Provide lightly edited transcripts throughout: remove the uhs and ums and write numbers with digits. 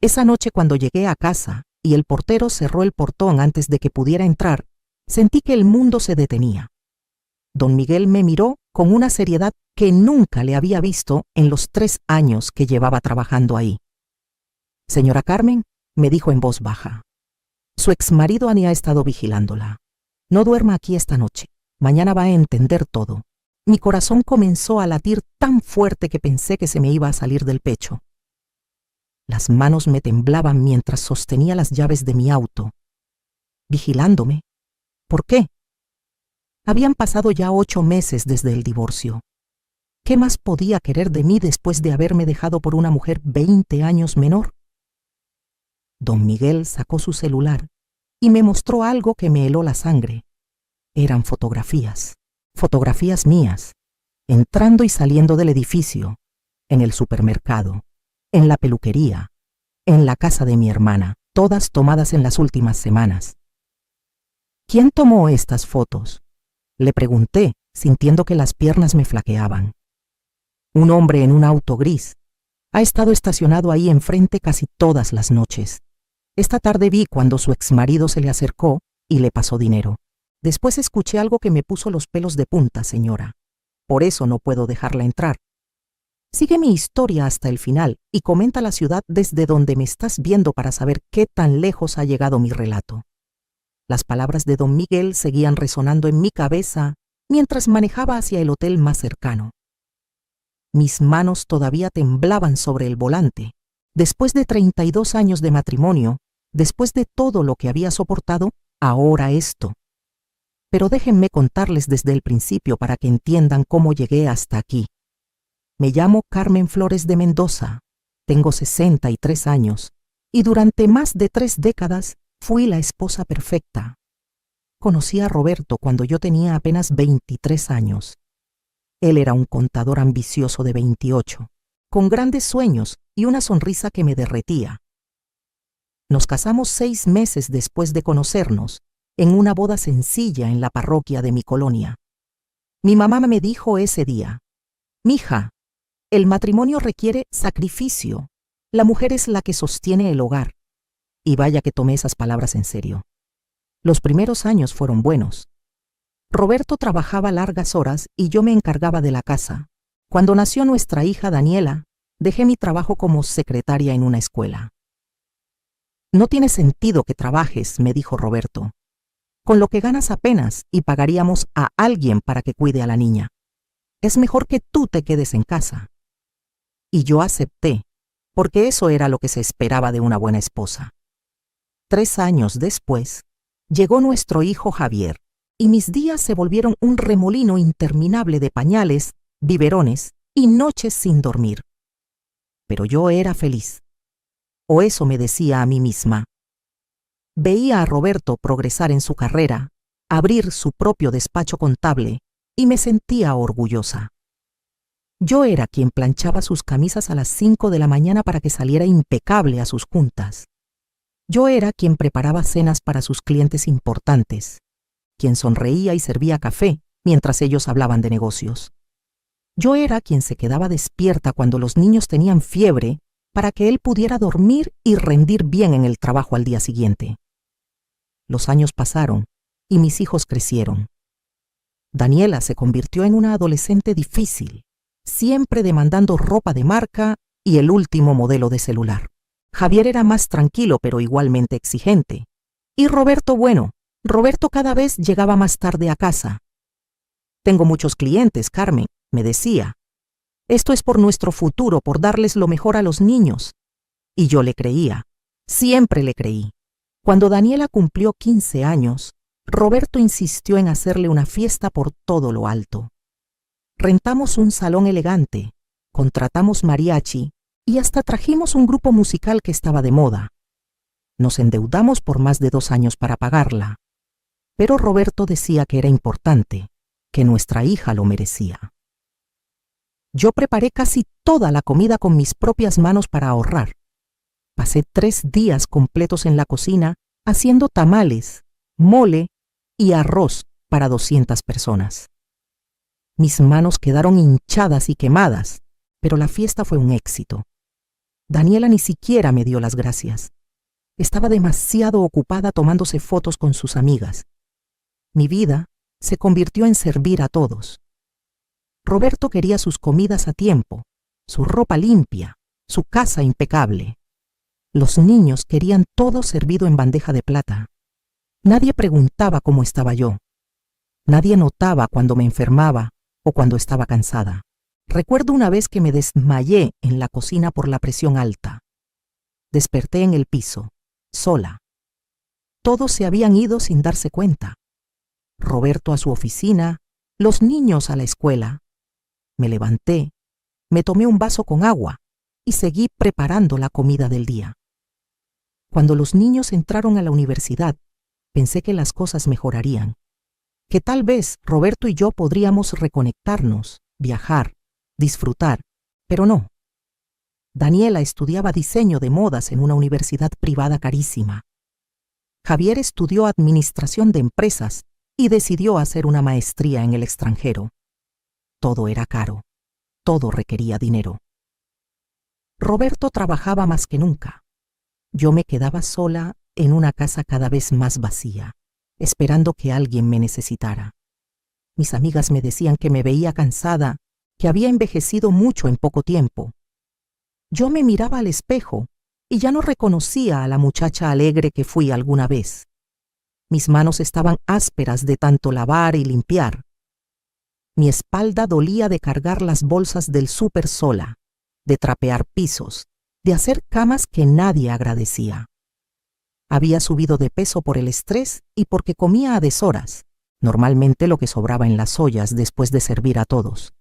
Esa noche cuando llegué a casa y el portero cerró el portón antes de que pudiera entrar, sentí que el mundo se detenía. Don Miguel me miró con una seriedad que nunca le había visto en los 3 años que llevaba trabajando ahí. «Señora Carmen», me dijo en voz baja, «su exmarido ha estado vigilándola. No duerma aquí esta noche. Mañana va a entender todo». Mi corazón comenzó a latir tan fuerte que pensé que se me iba a salir del pecho. Las manos me temblaban mientras sostenía las llaves de mi auto. ¿Vigilándome? ¿Por qué? Habían pasado ya 8 meses desde el divorcio. ¿Qué más podía querer de mí después de haberme dejado por una mujer 20 años menor? Don Miguel sacó su celular y me mostró algo que me heló la sangre. Eran fotografías mías, entrando y saliendo del edificio, en el supermercado, en la peluquería, en la casa de mi hermana, todas tomadas en las últimas semanas. ¿Quién tomó estas fotos?, le pregunté, sintiendo que las piernas me flaqueaban. Un hombre en un auto gris. Ha estado estacionado ahí enfrente casi todas las noches. Esta tarde vi cuando su exmarido se le acercó y le pasó dinero. Después escuché algo que me puso los pelos de punta, señora. Por eso no puedo dejarla entrar. Sigue mi historia hasta el final y comenta la ciudad desde donde me estás viendo para saber qué tan lejos ha llegado mi relato. Las palabras de don Miguel seguían resonando en mi cabeza mientras manejaba hacia el hotel más cercano. Mis manos todavía temblaban sobre el volante. Después de 32 años de matrimonio, después de todo lo que había soportado, ahora esto. Pero déjenme contarles desde el principio para que entiendan cómo llegué hasta aquí. Me llamo Carmen Flores de Mendoza, tengo 63 años y durante más de 3 décadas fui la esposa perfecta. Conocí a Roberto cuando yo tenía apenas 23 años. Él era un contador ambicioso de 28, con grandes sueños y una sonrisa que me derretía. Nos casamos 6 meses después de conocernos, en una boda sencilla en la parroquia de mi colonia. Mi mamá me dijo ese día: «Mija, el matrimonio requiere sacrificio. La mujer es la que sostiene el hogar». Y vaya que tomé esas palabras en serio. Los primeros años fueron buenos. Roberto trabajaba largas horas y yo me encargaba de la casa. Cuando nació nuestra hija Daniela, dejé mi trabajo como secretaria en una escuela. «No tiene sentido que trabajes», me dijo Roberto. «Con lo que ganas apenas y pagaríamos a alguien para que cuide a la niña. Es mejor que tú te quedes en casa». Y yo acepté, porque eso era lo que se esperaba de una buena esposa. 3 años después, llegó nuestro hijo Javier, y mis días se volvieron un remolino interminable de pañales, biberones y noches sin dormir. Pero yo era feliz. O eso me decía a mí misma. Veía a Roberto progresar en su carrera, abrir su propio despacho contable, y me sentía orgullosa. Yo era quien planchaba sus camisas a las 5 de la mañana para que saliera impecable a sus juntas. Yo era quien preparaba cenas para sus clientes importantes, quien sonreía y servía café mientras ellos hablaban de negocios. Yo era quien se quedaba despierta cuando los niños tenían fiebre para que él pudiera dormir y rendir bien en el trabajo al día siguiente. Los años pasaron y mis hijos crecieron. Daniela se convirtió en una adolescente difícil, siempre demandando ropa de marca y el último modelo de celular. Javier era más tranquilo pero igualmente exigente. Y Roberto, bueno, Roberto cada vez llegaba más tarde a casa. «Tengo muchos clientes, Carmen», me decía. «Esto es por nuestro futuro, por darles lo mejor a los niños». Y yo le creía, siempre le creí. Cuando Daniela cumplió 15 años, Roberto insistió en hacerle una fiesta por todo lo alto. Rentamos un salón elegante, contratamos mariachi y hasta trajimos un grupo musical que estaba de moda. Nos endeudamos por más de 2 años para pagarla. Pero Roberto decía que era importante, que nuestra hija lo merecía. Yo preparé casi toda la comida con mis propias manos para ahorrar. Pasé 3 días completos en la cocina haciendo tamales, mole y arroz para 200 personas. Mis manos quedaron hinchadas y quemadas, pero la fiesta fue un éxito. Daniela ni siquiera me dio las gracias. Estaba demasiado ocupada tomándose fotos con sus amigas. Mi vida se convirtió en servir a todos. Roberto quería sus comidas a tiempo, su ropa limpia, su casa impecable. Los niños querían todo servido en bandeja de plata. Nadie preguntaba cómo estaba yo. Nadie notaba cuando me enfermaba o cuando estaba cansada. Recuerdo una vez que me desmayé en la cocina por la presión alta. Desperté en el piso, sola. Todos se habían ido sin darse cuenta. Roberto a su oficina, los niños a la escuela. Me levanté, me tomé un vaso con agua y seguí preparando la comida del día. Cuando los niños entraron a la universidad, pensé que las cosas mejorarían, que tal vez Roberto y yo podríamos reconectarnos, viajar, disfrutar, pero no. Daniela estudiaba diseño de modas en una universidad privada carísima. Javier estudió administración de empresas y decidió hacer una maestría en el extranjero. Todo era caro, todo requería dinero. Roberto trabajaba más que nunca. Yo me quedaba sola en una casa cada vez más vacía, esperando que alguien me necesitara. Mis amigas me decían que me veía cansada, que había envejecido mucho en poco tiempo. Yo me miraba al espejo y ya no reconocía a la muchacha alegre que fui alguna vez. Mis manos estaban ásperas de tanto lavar y limpiar. Mi espalda dolía de cargar las bolsas del súper sola, de trapear pisos, de hacer camas que nadie agradecía. Había subido de peso por el estrés y porque comía a deshoras, normalmente lo que sobraba en las ollas después de servir a todos.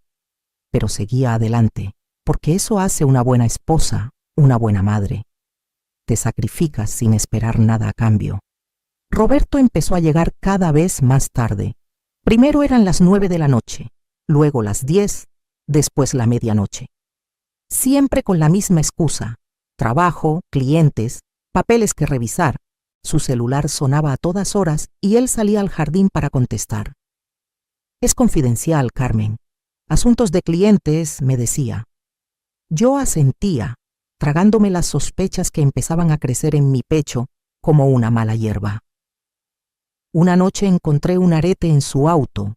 Pero seguía adelante, porque eso hace una buena esposa, una buena madre. Te sacrificas sin esperar nada a cambio. Roberto empezó a llegar cada vez más tarde. Primero eran las 9 de la noche, luego las 10, después la medianoche. Siempre con la misma excusa: trabajo, clientes, papeles que revisar. Su celular sonaba a todas horas y él salía al jardín para contestar. Es confidencial, Carmen. Asuntos de clientes, me decía. Yo asentía, tragándome las sospechas que empezaban a crecer en mi pecho como una mala hierba. Una noche encontré un arete en su auto,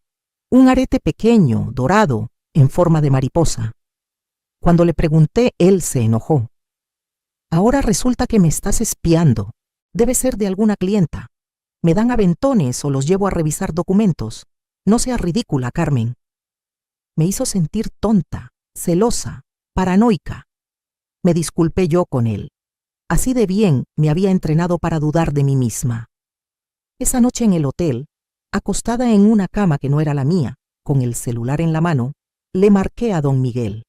un arete pequeño, dorado, en forma de mariposa. Cuando le pregunté, él se enojó. Ahora resulta que me estás espiando. Debe ser de alguna clienta. Me dan aventones o los llevo a revisar documentos. No seas ridícula, Carmen. Me hizo sentir tonta, celosa, paranoica. Me disculpé yo con él. Así de bien me había entrenado para dudar de mí misma. Esa noche en el hotel, acostada en una cama que no era la mía, con el celular en la mano, le marqué a don Miguel.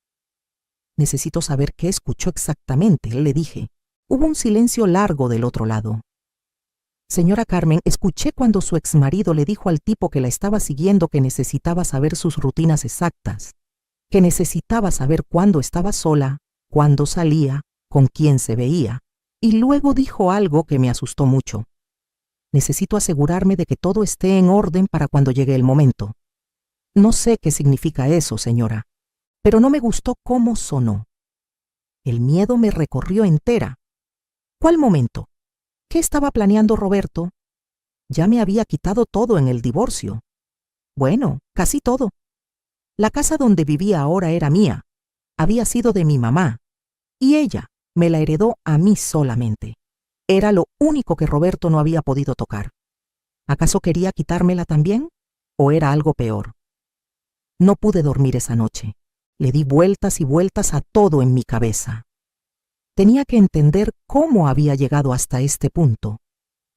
Necesito saber qué escuchó exactamente, le dije. Hubo un silencio largo del otro lado. Señora Carmen, escuché cuando su exmarido le dijo al tipo que la estaba siguiendo que necesitaba saber sus rutinas exactas, que necesitaba saber cuándo estaba sola, cuándo salía, con quién se veía, y luego dijo algo que me asustó mucho. Necesito asegurarme de que todo esté en orden para cuando llegue el momento. No sé qué significa eso, señora, pero no me gustó cómo sonó. El miedo me recorrió entera. ¿Cuál momento? ¿Qué estaba planeando Roberto? Ya me había quitado todo en el divorcio. Bueno, casi todo. La casa donde vivía ahora era mía. Había sido de mi mamá. Y ella me la heredó a mí solamente. Era lo único que Roberto no había podido tocar. ¿Acaso quería quitármela también? ¿O era algo peor? No pude dormir esa noche. Le di vueltas y vueltas a todo en mi cabeza. Tenía que entender cómo había llegado hasta este punto,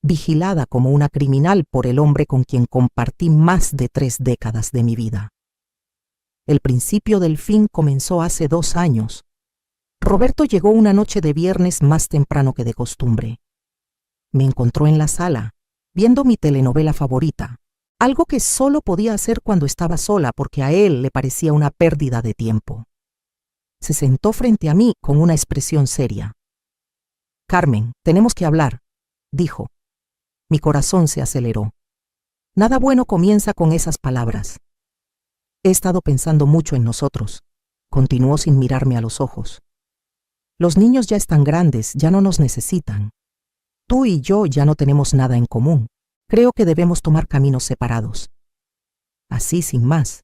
vigilada como una criminal por el hombre con quien compartí más de 3 décadas de mi vida. El principio del fin comenzó hace 2 años. Roberto llegó una noche de viernes más temprano que de costumbre. Me encontró en la sala, viendo mi telenovela favorita, algo que solo podía hacer cuando estaba sola porque a él le parecía una pérdida de tiempo. Se sentó frente a mí con una expresión seria. Carmen, tenemos que hablar, dijo. Mi corazón se aceleró. Nada bueno comienza con esas palabras. He estado pensando mucho en nosotros, continuó sin mirarme a los ojos. Los niños ya están grandes, ya no nos necesitan. Tú y yo ya no tenemos nada en común. Creo que debemos tomar caminos separados. Así, sin más.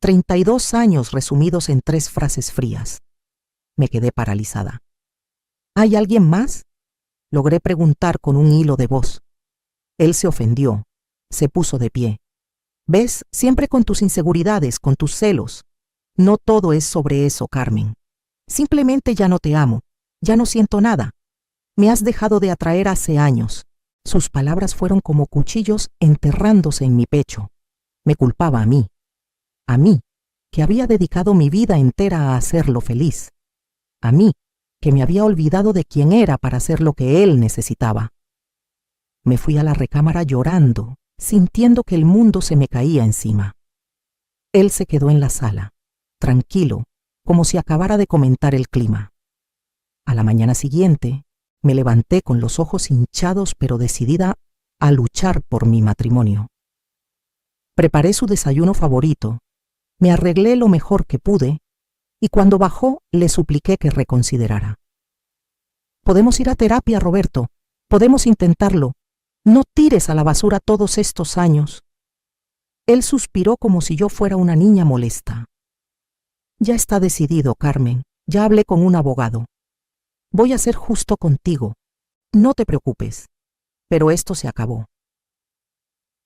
32 años resumidos en 3 frases frías. Me quedé paralizada. ¿Hay alguien más? Logré preguntar con un hilo de voz. Él se ofendió. Se puso de pie. ¿Ves? Siempre con tus inseguridades, con tus celos. No todo es sobre eso, Carmen. Simplemente ya no te amo. Ya no siento nada. Me has dejado de atraer hace años. Sus palabras fueron como cuchillos enterrándose en mi pecho. Me culpaba a mí, que había dedicado mi vida entera a hacerlo feliz. A mí, que me había olvidado de quién era para hacer lo que él necesitaba. Me fui a la recámara llorando, sintiendo que el mundo se me caía encima. Él se quedó en la sala, tranquilo, como si acabara de comentar el clima. A la mañana siguiente, me levanté con los ojos hinchados pero decidida a luchar por mi matrimonio. Preparé su desayuno favorito, me arreglé lo mejor que pude y cuando bajó le supliqué que reconsiderara. Podemos ir a terapia, Roberto, podemos intentarlo. No tires a la basura todos estos años. Él suspiró como si yo fuera una niña molesta. Ya está decidido, Carmen, ya hablé con un abogado. Voy a ser justo contigo. No te preocupes. Pero esto se acabó.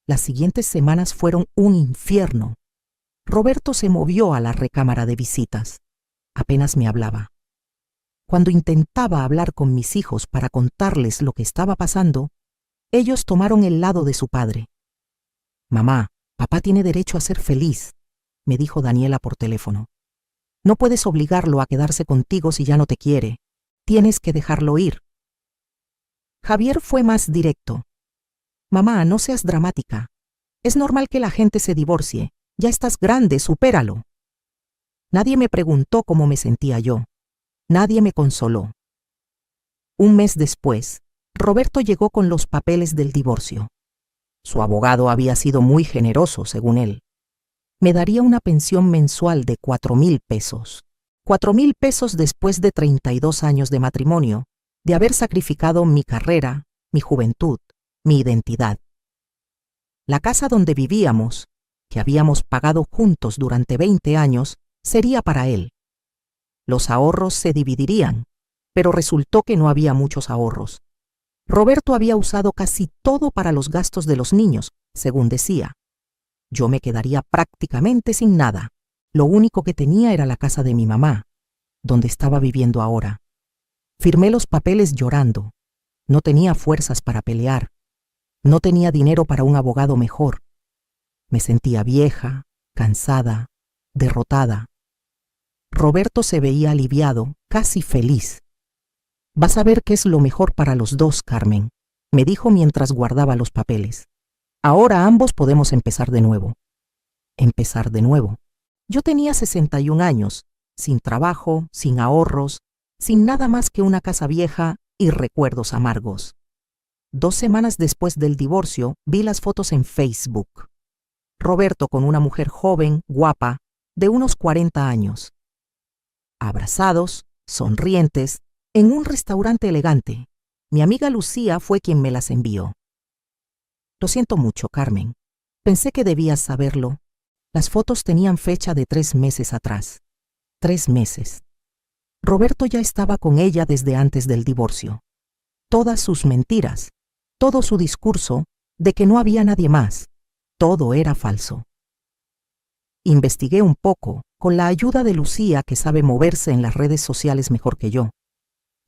Las siguientes semanas fueron un infierno. Roberto se movió a la recámara de visitas. Apenas me hablaba. Cuando intentaba hablar con mis hijos para contarles lo que estaba pasando, ellos tomaron el lado de su padre. Mamá, papá tiene derecho a ser feliz, me dijo Daniela por teléfono. No puedes obligarlo a quedarse contigo si ya no te quiere. Tienes que dejarlo ir. Javier fue más directo. Mamá, no seas dramática. Es normal que la gente se divorcie. Ya estás grande, supéralo. Nadie me preguntó cómo me sentía yo. Nadie me consoló. Un mes después, Roberto llegó con los papeles del divorcio. Su abogado había sido muy generoso, según él. Me daría una pensión mensual de 4,000 pesos. 4,000 pesos después de 32 años de matrimonio, de haber sacrificado mi carrera, mi juventud, mi identidad. La casa donde vivíamos, que habíamos pagado juntos durante 20 años, sería para él. Los ahorros se dividirían, pero resultó que no había muchos ahorros. Roberto había usado casi todo para los gastos de los niños, según decía. Yo me quedaría prácticamente sin nada. Lo único que tenía era la casa de mi mamá, donde estaba viviendo ahora. Firmé los papeles llorando. No tenía fuerzas para pelear. No tenía dinero para un abogado mejor. Me sentía vieja, cansada, derrotada. Roberto se veía aliviado, casi feliz. Vas a ver qué es lo mejor para los dos, Carmen, me dijo mientras guardaba los papeles. Ahora ambos podemos empezar de nuevo. Empezar de nuevo. Yo tenía 61 años, sin trabajo, sin ahorros, sin nada más que una casa vieja y recuerdos amargos. 2 semanas después del divorcio, vi las fotos en Facebook. Roberto con una mujer joven, guapa, de unos 40 años. Abrazados, sonrientes, en un restaurante elegante. Mi amiga Lucía fue quien me las envió. Lo siento mucho, Carmen. Pensé que debías saberlo. Las fotos tenían fecha de 3 meses atrás. 3 meses. Roberto ya estaba con ella desde antes del divorcio. Todas sus mentiras, todo su discurso de que no había nadie más, todo era falso. Investigué un poco, con la ayuda de Lucía, que sabe moverse en las redes sociales mejor que yo.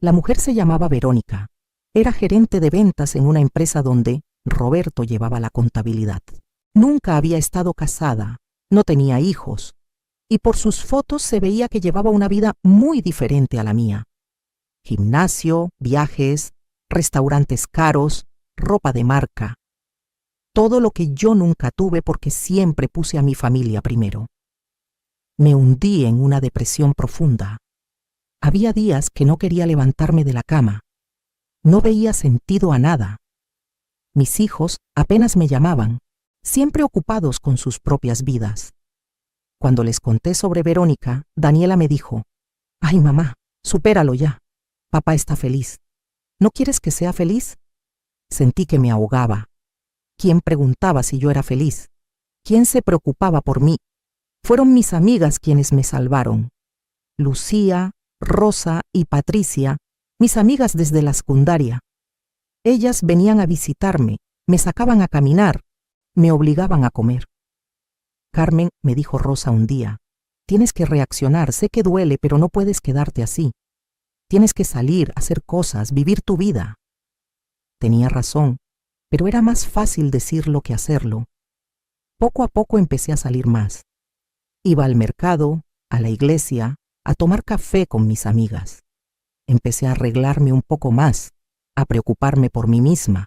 La mujer se llamaba Verónica. Era gerente de ventas en una empresa donde Roberto llevaba la contabilidad. Nunca había estado casada, no tenía hijos, y por sus fotos se veía que llevaba una vida muy diferente a la mía. Gimnasio, viajes, restaurantes caros, ropa de marca. Todo lo que yo nunca tuve porque siempre puse a mi familia primero. Me hundí en una depresión profunda. Había días que no quería levantarme de la cama. No veía sentido a nada. Mis hijos apenas me llamaban, siempre ocupados con sus propias vidas. Cuando les conté sobre Verónica, Daniela me dijo: «Ay, mamá, Supéralo ya. Papá está feliz. ¿No quieres que sea feliz? Sentí que me ahogaba. ¿Quién preguntaba si yo era feliz? ¿Quién se preocupaba por mí? Fueron mis amigas quienes me salvaron. Lucía, Rosa y Patricia, mis amigas desde la secundaria. Ellas venían a visitarme, me sacaban a caminar, me obligaban a comer. Carmen, me dijo Rosa un día, tienes que reaccionar, sé que duele, pero no puedes quedarte así. Tienes que salir, hacer cosas, vivir tu vida. Tenía razón, pero era más fácil decirlo que hacerlo. Poco a poco empecé a salir más. Iba al mercado, a la iglesia, a tomar café con mis amigas. Empecé a arreglarme un poco más, a preocuparme por mí misma.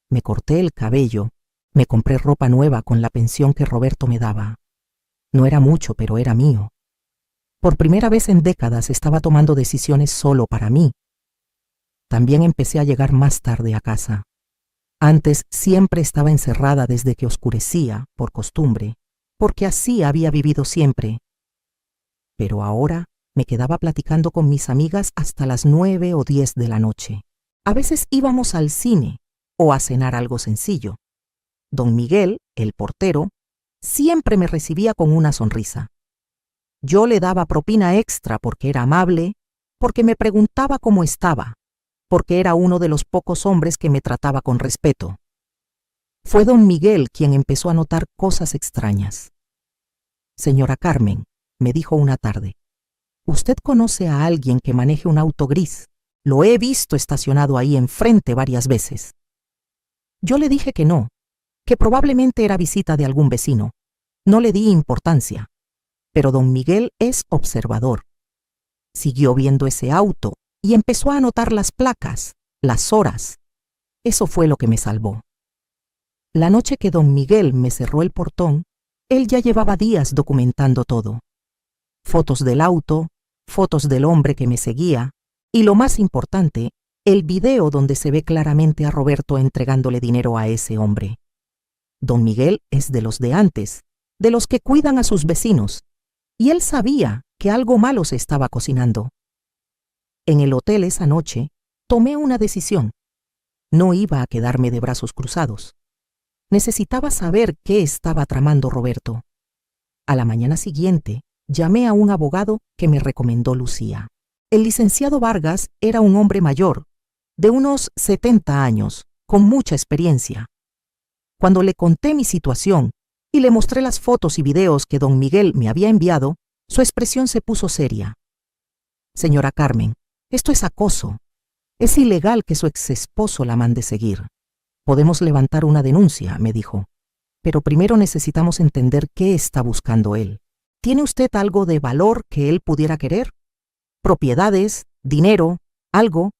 Me corté el cabello, me compré ropa nueva con la pensión que Roberto me daba. No era mucho, pero era mío. Por primera vez en décadas estaba tomando decisiones solo para mí. También empecé a llegar más tarde a casa. Antes siempre estaba encerrada desde que oscurecía, por costumbre, porque así había vivido siempre. Pero ahora me quedaba platicando con mis amigas hasta las 9 o 10 de la noche. A veces íbamos al cine o a cenar algo sencillo. Don Miguel, el portero, siempre me recibía con una sonrisa. Yo le daba propina extra porque era amable, porque me preguntaba cómo estaba, porque era uno de los pocos hombres que me trataba con respeto. Fue don Miguel quien empezó a notar cosas extrañas. Señora Carmen, me dijo una tarde, ¿usted conoce a alguien que maneje un auto gris? Lo he visto estacionado ahí enfrente varias veces. Yo le dije que no, que probablemente era visita de algún vecino. No le di importancia. Pero don Miguel es observador. Siguió viendo ese auto y empezó a anotar las placas, las horas. Eso fue lo que me salvó. La noche que don Miguel me cerró el portón, él ya llevaba días documentando todo. Fotos del auto, fotos del hombre que me seguía y, lo más importante, el video donde se ve claramente a Roberto entregándole dinero a ese hombre. Don Miguel es de los de antes, de los que cuidan a sus vecinos, y él sabía que algo malo se estaba cocinando. En el hotel esa noche, tomé una decisión. No iba a quedarme de brazos cruzados. Necesitaba saber qué estaba tramando Roberto. A la mañana siguiente, llamé a un abogado que me recomendó Lucía. El licenciado Vargas era un hombre mayor, de unos 70 años, con mucha experiencia. Cuando le conté mi situación y le mostré las fotos y videos que don Miguel me había enviado, su expresión se puso seria. Señora Carmen, esto es acoso. Es ilegal que su exesposo la mande seguir. Podemos levantar una denuncia, me dijo. Pero primero necesitamos entender qué está buscando él. ¿Tiene usted algo de valor que él pudiera querer? ¿Propiedades? ¿Dinero? ¿Algo?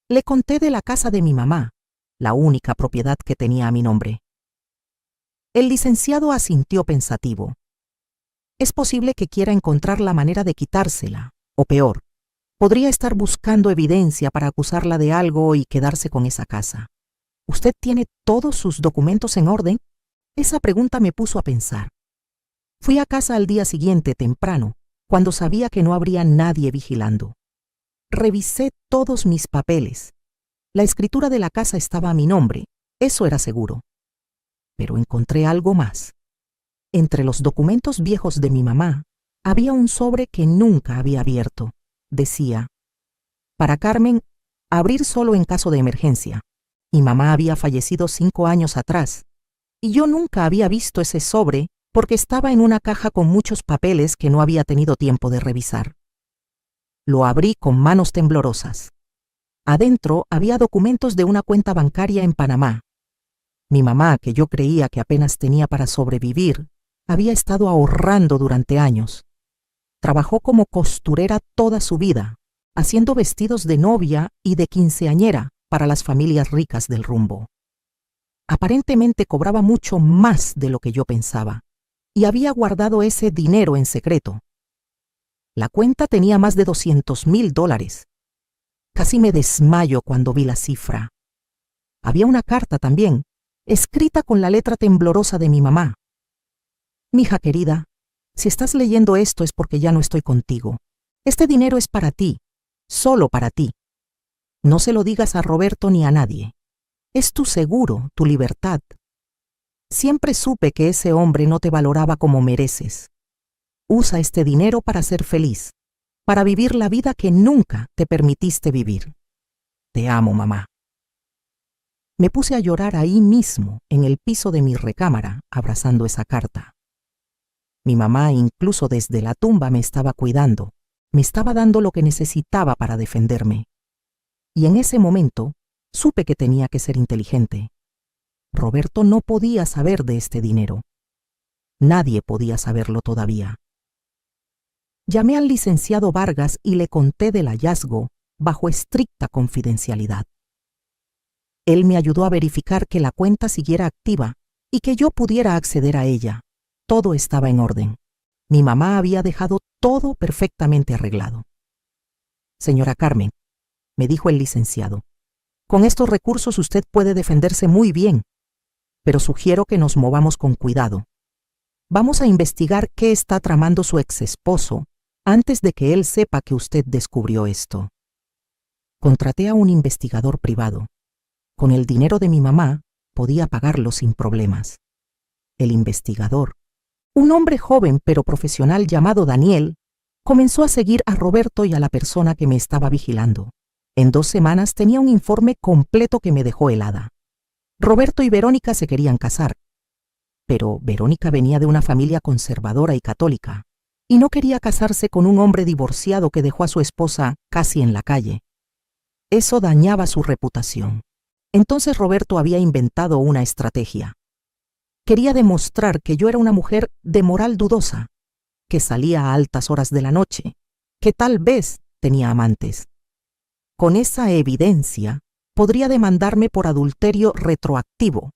Le conté de la casa de mi mamá, la única propiedad que tenía a mi nombre. El licenciado asintió pensativo. Es posible que quiera encontrar la manera de quitársela, o peor, podría estar buscando evidencia para acusarla de algo y quedarse con esa casa. ¿Usted tiene todos sus documentos en orden? Esa pregunta me puso a pensar. Fui a casa al día siguiente temprano, cuando sabía que no habría nadie vigilando. Revisé todos mis papeles. La escritura de la casa estaba a mi nombre, eso era seguro. Pero encontré algo más. Entre los documentos viejos de mi mamá, había un sobre que nunca había abierto. Decía, para Carmen, abrir solo en caso de emergencia. Mi mamá había fallecido 5 años atrás, y yo nunca había visto ese sobre porque estaba en una caja con muchos papeles que no había tenido tiempo de revisar. Lo abrí con manos temblorosas. Adentro había documentos de una cuenta bancaria en Panamá. Mi mamá, que yo creía que apenas tenía para sobrevivir, había estado ahorrando durante años. Trabajó como costurera toda su vida, haciendo vestidos de novia y de quinceañera para las familias ricas del rumbo. Aparentemente cobraba mucho más de lo que yo pensaba, y había guardado ese dinero en secreto. La cuenta tenía más de $200,000. Casi me desmayo cuando vi la cifra. Había una carta también, escrita con la letra temblorosa de mi mamá. Mija querida, si estás leyendo esto es porque ya no estoy contigo. Este dinero es para ti, solo para ti. No se lo digas a Roberto ni a nadie. Es tu seguro, tu libertad. Siempre supe que ese hombre no te valoraba como mereces. Usa este dinero para ser feliz, para vivir la vida que nunca te permitiste vivir. Te amo, mamá. Me puse a llorar ahí mismo, en el piso de mi recámara, abrazando esa carta. Mi mamá, incluso desde la tumba, me estaba cuidando, me estaba dando lo que necesitaba para defenderme. Y en ese momento, supe que tenía que ser inteligente. Roberto no podía saber de este dinero. Nadie podía saberlo todavía. Llamé al licenciado Vargas y le conté del hallazgo bajo estricta confidencialidad. Él me ayudó a verificar que la cuenta siguiera activa y que yo pudiera acceder a ella. Todo estaba en orden. Mi mamá había dejado todo perfectamente arreglado. Señora Carmen, me dijo el licenciado, con estos recursos usted puede defenderse muy bien, pero sugiero que nos movamos con cuidado. Vamos a investigar qué está tramando su exesposo antes de que él sepa que usted descubrió esto. Contraté a un investigador privado. Con el dinero de mi mamá podía pagarlo sin problemas. El investigador, un hombre joven pero profesional llamado Daniel, comenzó a seguir a Roberto y a la persona que me estaba vigilando. En 2 semanas tenía un informe completo que me dejó helada. Roberto y Verónica se querían casar, pero Verónica venía de una familia conservadora y católica, y no quería casarse con un hombre divorciado que dejó a su esposa casi en la calle. Eso dañaba su reputación. Entonces Roberto había inventado una estrategia. Quería demostrar que yo era una mujer de moral dudosa, que salía a altas horas de la noche, que tal vez tenía amantes. Con esa evidencia, podría demandarme por adulterio retroactivo,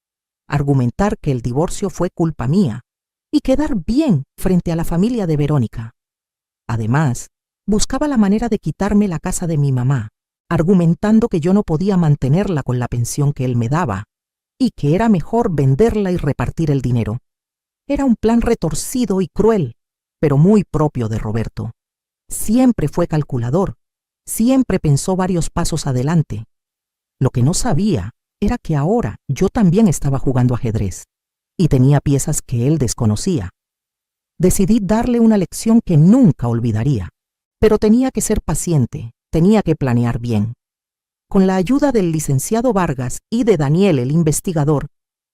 argumentar que el divorcio fue culpa mía y quedar bien frente a la familia de Verónica. Además, buscaba la manera de quitarme la casa de mi mamá, argumentando que yo no podía mantenerla con la pensión que él me daba y que era mejor venderla y repartir el dinero. Era un plan retorcido y cruel, pero muy propio de Roberto. Siempre fue calculador, siempre pensó varios pasos adelante. Lo que no sabía era que ahora yo también estaba jugando ajedrez y tenía piezas que él desconocía. Decidí darle una lección que nunca olvidaría, pero tenía que ser paciente, tenía que planear bien. Con la ayuda del licenciado Vargas y de Daniel, el investigador,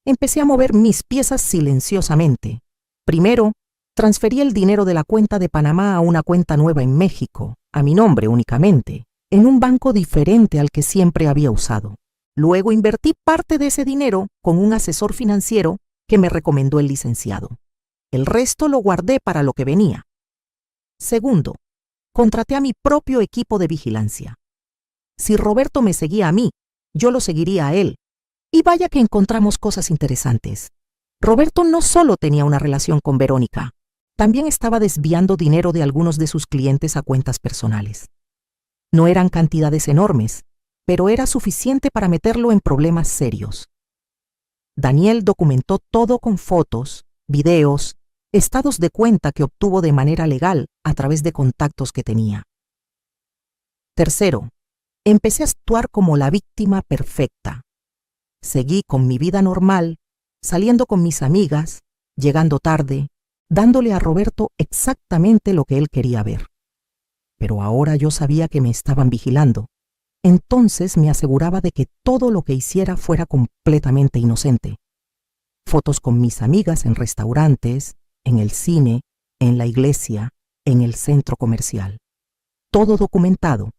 empecé a mover mis piezas silenciosamente. Primero, transferí el dinero de la cuenta de Panamá a una cuenta nueva en México, a mi nombre únicamente, en un banco diferente al que siempre había usado. Luego invertí parte de ese dinero con un asesor financiero que me recomendó el licenciado. El resto lo guardé para lo que venía. Segundo, contraté a mi propio equipo de vigilancia. Si Roberto me seguía a mí, yo lo seguiría a él. Y vaya que encontramos cosas interesantes. Roberto no solo tenía una relación con Verónica, también estaba desviando dinero de algunos de sus clientes a cuentas personales. No eran cantidades enormes, pero era suficiente para meterlo en problemas serios. Daniel documentó todo con fotos, videos, estados de cuenta que obtuvo de manera legal a través de contactos que tenía. Tercero, empecé a actuar como la víctima perfecta. Seguí con mi vida normal, saliendo con mis amigas, llegando tarde, dándole a Roberto exactamente lo que él quería ver. Pero ahora yo sabía que me estaban vigilando. Entonces me aseguraba de que todo lo que hiciera fuera completamente inocente. Fotos con mis amigas en restaurantes, en el cine, en la iglesia, en el centro comercial. Todo documentado.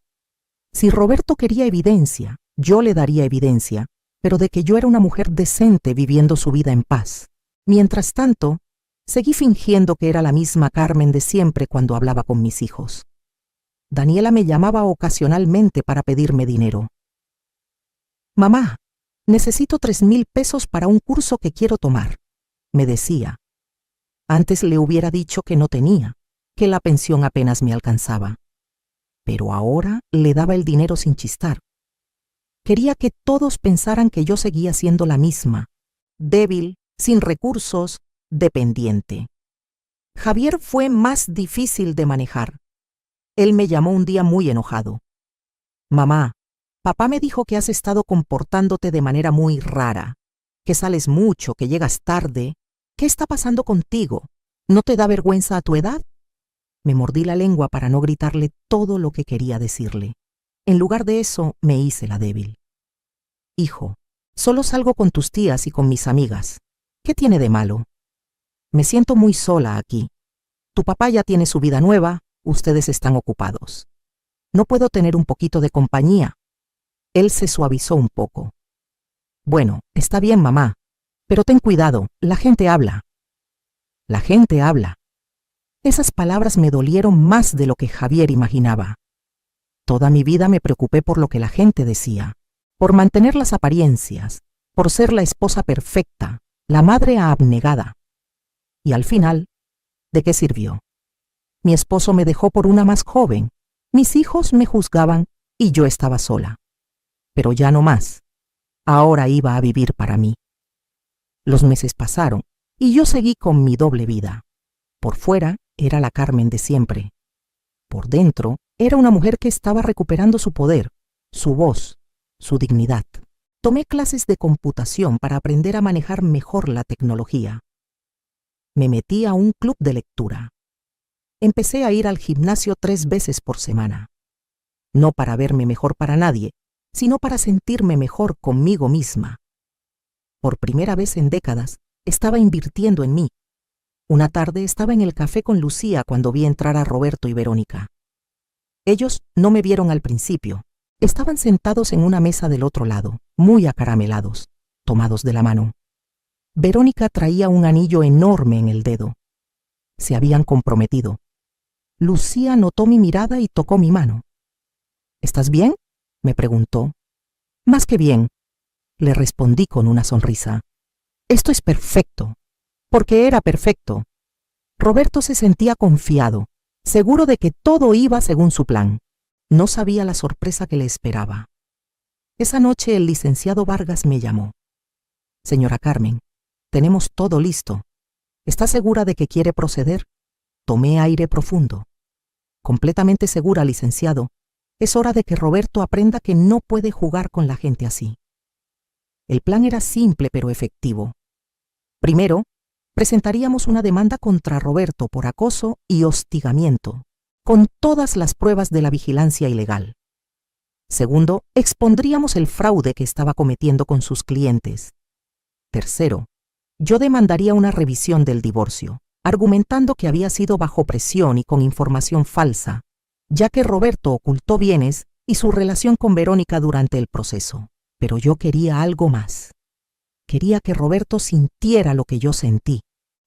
Si Roberto quería evidencia, yo le daría evidencia, pero de que yo era una mujer decente viviendo su vida en paz. Mientras tanto, seguí fingiendo que era la misma Carmen de siempre cuando hablaba con mis hijos. Daniela me llamaba ocasionalmente para pedirme dinero. «Mamá, necesito 3,000 pesos para un curso que quiero tomar», me decía. Antes le hubiera dicho que no tenía, que la pensión apenas me alcanzaba. Pero ahora le daba el dinero sin chistar. Quería que todos pensaran que yo seguía siendo la misma, débil, sin recursos, dependiente. Javier fue más difícil de manejar. Él me llamó un día muy enojado. Mamá, papá me dijo que has estado comportándote de manera muy rara, que sales mucho, que llegas tarde. ¿Qué está pasando contigo? ¿No te da vergüenza a tu edad? Me mordí la lengua para no gritarle todo lo que quería decirle. En lugar de eso, me hice la débil. Hijo, solo salgo con tus tías y con mis amigas. ¿Qué tiene de malo? Me siento muy sola aquí. Tu papá ya tiene su vida nueva, ustedes están ocupados. ¿No puedo tener un poquito de compañía? Él se suavizó un poco. Bueno, está bien, mamá, pero ten cuidado, la gente habla. La gente habla. Esas palabras me dolieron más de lo que Javier imaginaba. Toda mi vida me preocupé por lo que la gente decía, por mantener las apariencias, por ser la esposa perfecta, la madre abnegada. Y al final, ¿de qué sirvió? Mi esposo me dejó por una más joven, mis hijos me juzgaban y yo estaba sola. Pero ya no más. Ahora iba a vivir para mí. Los meses pasaron y yo seguí con mi doble vida. Por fuera era la Carmen de siempre. Por dentro era una mujer que estaba recuperando su poder, su voz, su dignidad. Tomé clases de computación para aprender a manejar mejor la tecnología. Me metí a un club de lectura. Empecé a ir al gimnasio 3 veces por semana. No para verme mejor para nadie, sino para sentirme mejor conmigo misma. Por primera vez en décadas, estaba invirtiendo en mí. Una tarde estaba en el café con Lucía cuando vi entrar a Roberto y Verónica. Ellos no me vieron al principio. Estaban sentados en una mesa del otro lado, muy acaramelados, tomados de la mano. Verónica traía un anillo enorme en el dedo. Se habían comprometido. Lucía notó mi mirada y tocó mi mano. ¿Estás bien?, me preguntó. Más que bien, le respondí con una sonrisa. Esto es perfecto, porque era perfecto. Roberto se sentía confiado, seguro de que todo iba según su plan. No sabía la sorpresa que le esperaba. Esa noche el licenciado Vargas me llamó. Señora Carmen, tenemos todo listo. ¿Está segura de que quiere proceder? Tomé aire profundo. Completamente segura, licenciado. Es hora de que Roberto aprenda que no puede jugar con la gente así. El plan era simple pero efectivo. Primero, presentaríamos una demanda contra Roberto por acoso y hostigamiento, con todas las pruebas de la vigilancia ilegal. Segundo, expondríamos el fraude que estaba cometiendo con sus clientes. Tercero, yo demandaría una revisión del divorcio, argumentando que había sido bajo presión y con información falsa, ya que Roberto ocultó bienes y su relación con Verónica durante el proceso. Pero yo quería algo más. Quería que Roberto sintiera lo que yo sentí.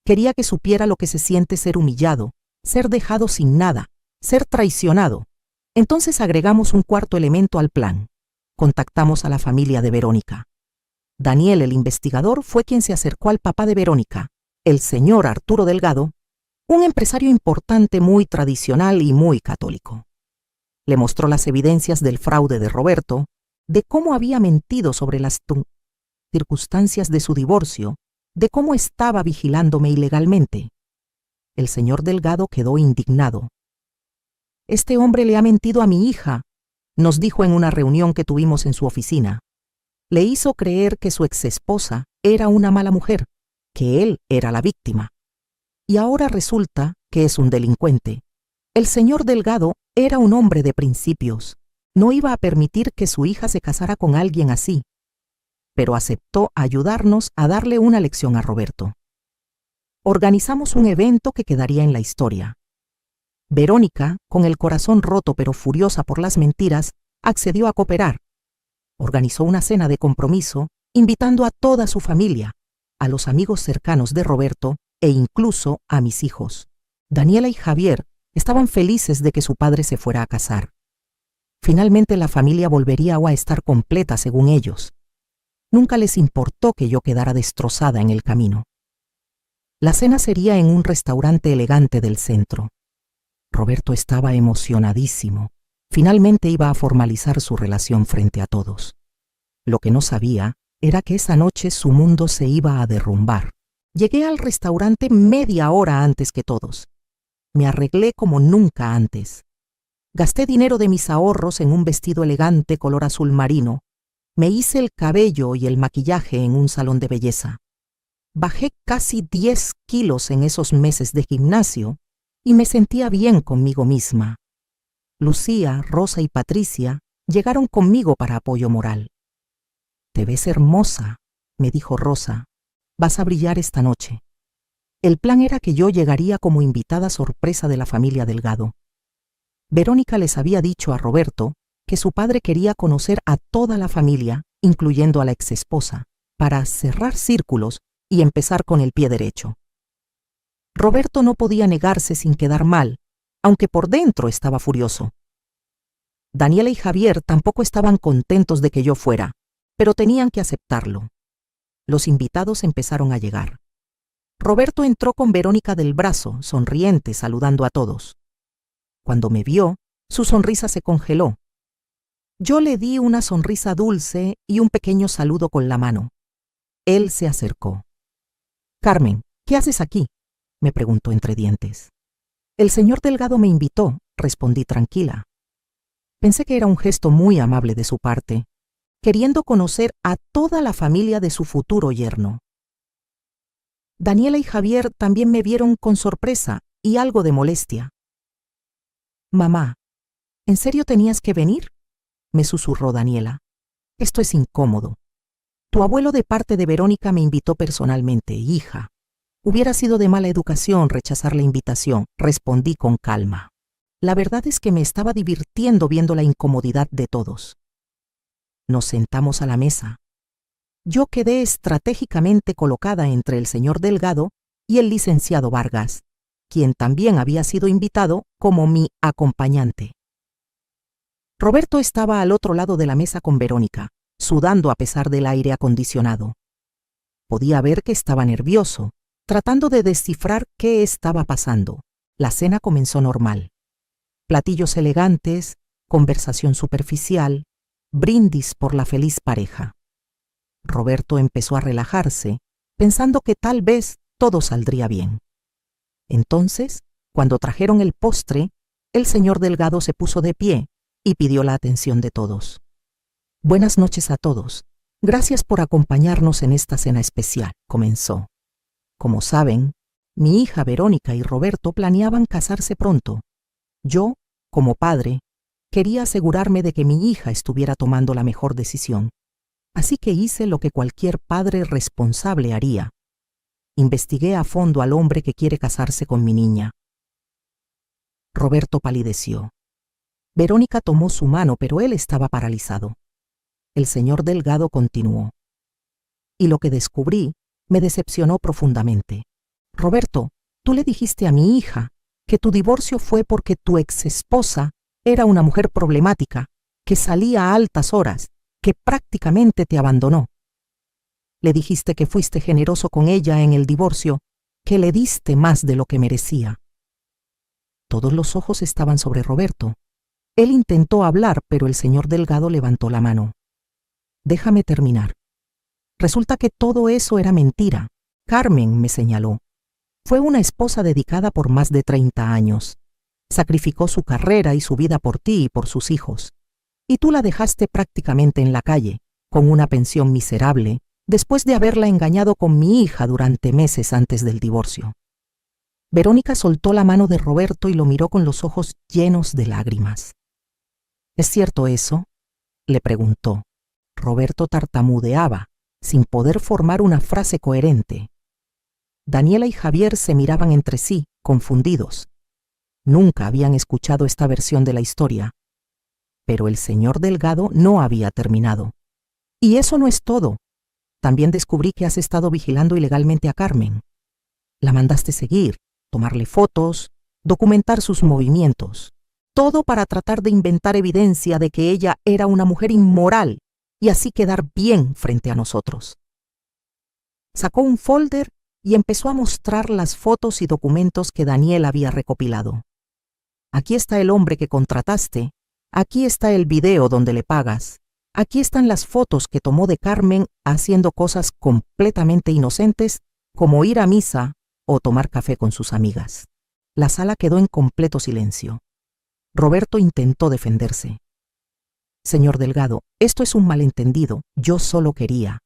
Quería que supiera lo que se siente ser humillado, ser dejado sin nada, ser traicionado. Entonces agregamos un cuarto elemento al plan. Contactamos a la familia de Verónica. Daniel, el investigador, fue quien se acercó al papá de Verónica, el señor Arturo Delgado, un empresario importante, muy tradicional y muy católico. Le mostró las evidencias del fraude de Roberto, de cómo había mentido sobre las circunstancias de su divorcio, de cómo estaba vigilándome ilegalmente. El señor Delgado quedó indignado. Este hombre le ha mentido a mi hija, nos dijo en una reunión que tuvimos en su oficina. Le hizo creer que su exesposa era una mala mujer, que él era la víctima. Y ahora resulta que es un delincuente. El señor Delgado era un hombre de principios. No iba a permitir que su hija se casara con alguien así, pero aceptó ayudarnos a darle una lección a Roberto. Organizamos un evento que quedaría en la historia. Verónica, con el corazón roto pero furiosa por las mentiras, accedió a cooperar. Organizó una cena de compromiso, invitando a toda su familia, a los amigos cercanos de Roberto e incluso a mis hijos. Daniela y Javier estaban felices de que su padre se fuera a casar. Finalmente la familia volvería a estar completa según ellos. Nunca les importó que yo quedara destrozada en el camino. La cena sería en un restaurante elegante del centro. Roberto estaba emocionadísimo. Finalmente iba a formalizar su relación frente a todos. Lo que no sabía era que esa noche su mundo se iba a derrumbar. Llegué al restaurante media hora antes que todos. Me arreglé como nunca antes. Gasté dinero de mis ahorros en un vestido elegante color azul marino. Me hice el cabello y el maquillaje en un salón de belleza. Bajé casi 10 kilos en esos meses de gimnasio y me sentía bien conmigo misma. Lucía, Rosa y Patricia llegaron conmigo para apoyo moral. «Te ves hermosa», me dijo Rosa. «Vas a brillar esta noche». El plan era que yo llegaría como invitada sorpresa de la familia Delgado. Verónica les había dicho a Roberto que su padre quería conocer a toda la familia, incluyendo a la exesposa, para cerrar círculos y empezar con el pie derecho. Roberto no podía negarse sin quedar mal, aunque por dentro estaba furioso. Daniela y Javier tampoco estaban contentos de que yo fuera, pero tenían que aceptarlo. Los invitados empezaron a llegar. Roberto entró con Verónica del brazo, sonriente, saludando a todos. Cuando me vio, su sonrisa se congeló. Yo le di una sonrisa dulce y un pequeño saludo con la mano. Él se acercó. «Carmen, ¿qué haces aquí?», me preguntó entre dientes. «El señor Delgado me invitó», respondí tranquila. Pensé que era un gesto muy amable de su parte, queriendo conocer a toda la familia de su futuro yerno. Daniela y Javier también me vieron con sorpresa y algo de molestia. «Mamá, ¿en serio tenías que venir?», me susurró Daniela. «Esto es incómodo. Tu abuelo de parte de Verónica me invitó personalmente, hija. Hubiera sido de mala educación rechazar la invitación», respondí con calma. La verdad es que me estaba divirtiendo viendo la incomodidad de todos. Nos sentamos a la mesa. Yo quedé estratégicamente colocada entre el señor Delgado y el licenciado Vargas, quien también había sido invitado como mi acompañante. Roberto estaba al otro lado de la mesa con Verónica, sudando a pesar del aire acondicionado. Podía ver que estaba nervioso, tratando de descifrar qué estaba pasando. La cena comenzó normal. Platillos elegantes, conversación superficial, brindis por la feliz pareja. Roberto empezó a relajarse, pensando que tal vez todo saldría bien. Entonces, cuando trajeron el postre, el señor Delgado se puso de pie y pidió la atención de todos. «Buenas noches a todos. Gracias por acompañarnos en esta cena especial», comenzó. «Como saben, mi hija Verónica y Roberto planeaban casarse pronto. Yo, como padre, quería asegurarme de que mi hija estuviera tomando la mejor decisión. Así que hice lo que cualquier padre responsable haría. Investigué a fondo al hombre que quiere casarse con mi niña». Roberto palideció. Verónica tomó su mano, pero él estaba paralizado. El señor Delgado continuó. «Y lo que descubrí me decepcionó profundamente. Roberto, tú le dijiste a mi hija que tu divorcio fue porque tu exesposa era una mujer problemática, que salía a altas horas, que prácticamente te abandonó. Le dijiste que fuiste generoso con ella en el divorcio, que le diste más de lo que merecía». Todos los ojos estaban sobre Roberto. Él intentó hablar, pero el señor Delgado levantó la mano. «Déjame terminar. Resulta que todo eso era mentira. Carmen», me señaló, «fue una esposa dedicada por más de 30 años. Sacrificó su carrera y su vida por ti y por sus hijos. Y tú la dejaste prácticamente en la calle, con una pensión miserable, después de haberla engañado con mi hija durante meses antes del divorcio». Verónica soltó la mano de Roberto y lo miró con los ojos llenos de lágrimas. «¿Es cierto eso?», le preguntó. Roberto tartamudeaba, sin poder formar una frase coherente. Daniela y Javier se miraban entre sí, confundidos. Nunca habían escuchado esta versión de la historia. Pero el señor Delgado no había terminado. «Y eso no es todo. También descubrí que has estado vigilando ilegalmente a Carmen. La mandaste seguir, tomarle fotos, documentar sus movimientos. Todo para tratar de inventar evidencia de que ella era una mujer inmoral y así quedar bien frente a nosotros». Sacó un folder y empezó a mostrar las fotos y documentos que Daniel había recopilado. «Aquí está el hombre que contrataste, aquí está el video donde le pagas, aquí están las fotos que tomó de Carmen haciendo cosas completamente inocentes como ir a misa o tomar café con sus amigas». La sala quedó en completo silencio. Roberto intentó defenderse. Señor Delgado, esto es un malentendido. Yo solo quería.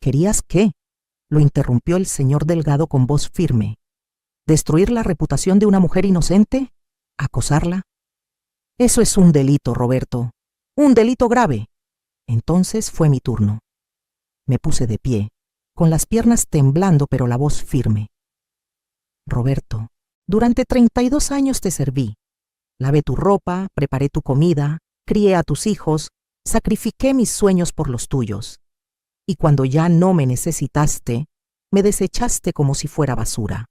¿Querías qué? Lo interrumpió el señor Delgado con voz firme. ¿Destruir la reputación de una mujer inocente? ¿Acosarla? Eso es un delito, Roberto. Un delito grave. Entonces fue mi turno. Me puse de pie, con las piernas temblando pero la voz firme. Roberto, durante 32 años te serví. Lavé tu ropa, preparé tu comida, crié a tus hijos, sacrifiqué mis sueños por los tuyos. Y cuando ya no me necesitaste, me desechaste como si fuera basura.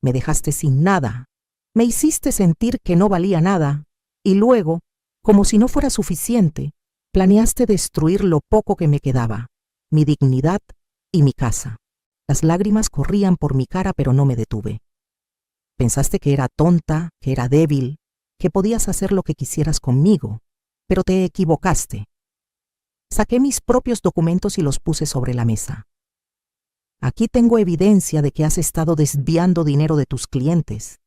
Me dejaste sin nada, me hiciste sentir que no valía nada, y luego, como si no fuera suficiente, planeaste destruir lo poco que me quedaba, mi dignidad y mi casa. Las lágrimas corrían por mi cara, pero no me detuve. Pensaste que era tonta, que era débil, que podías hacer lo que quisieras conmigo, pero te equivocaste. Saqué mis propios documentos y los puse sobre la mesa. Aquí tengo evidencia de que has estado desviando dinero de tus clientes,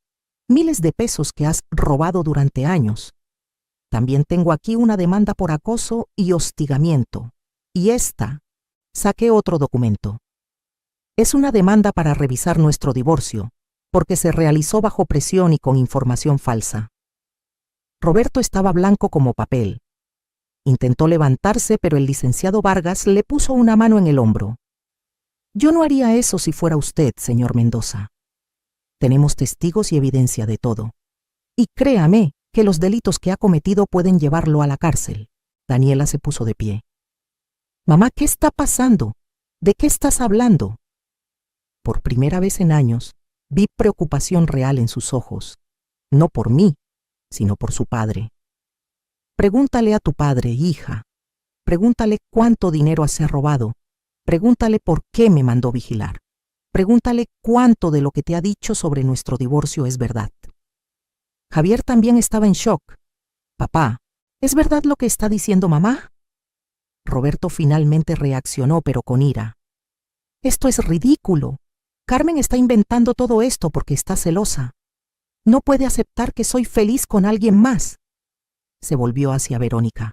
miles de pesos que has robado durante años. También tengo aquí una demanda por acoso y hostigamiento. Y saqué otro documento. Es una demanda para revisar nuestro divorcio, porque se realizó bajo presión y con información falsa. Roberto estaba blanco como papel. Intentó levantarse, pero el licenciado Vargas le puso una mano en el hombro. Yo no haría eso si fuera usted, señor Mendoza. Tenemos testigos y evidencia de todo. Y créame que los delitos que ha cometido pueden llevarlo a la cárcel. Daniela se puso de pie. Mamá, ¿qué está pasando? ¿De qué estás hablando? Por primera vez en años, vi preocupación real en sus ojos. No por mí, sino por su padre. Pregúntale a tu padre, hija. Pregúntale cuánto dinero se ha robado. Pregúntale por qué me mandó vigilar. Pregúntale cuánto de lo que te ha dicho sobre nuestro divorcio es verdad. Javier también estaba en shock. Papá, ¿es verdad lo que está diciendo mamá? Roberto finalmente reaccionó, pero con ira. Esto es ridículo. Carmen está inventando todo esto porque está celosa. No puede aceptar que soy feliz con alguien más. Se volvió hacia Verónica.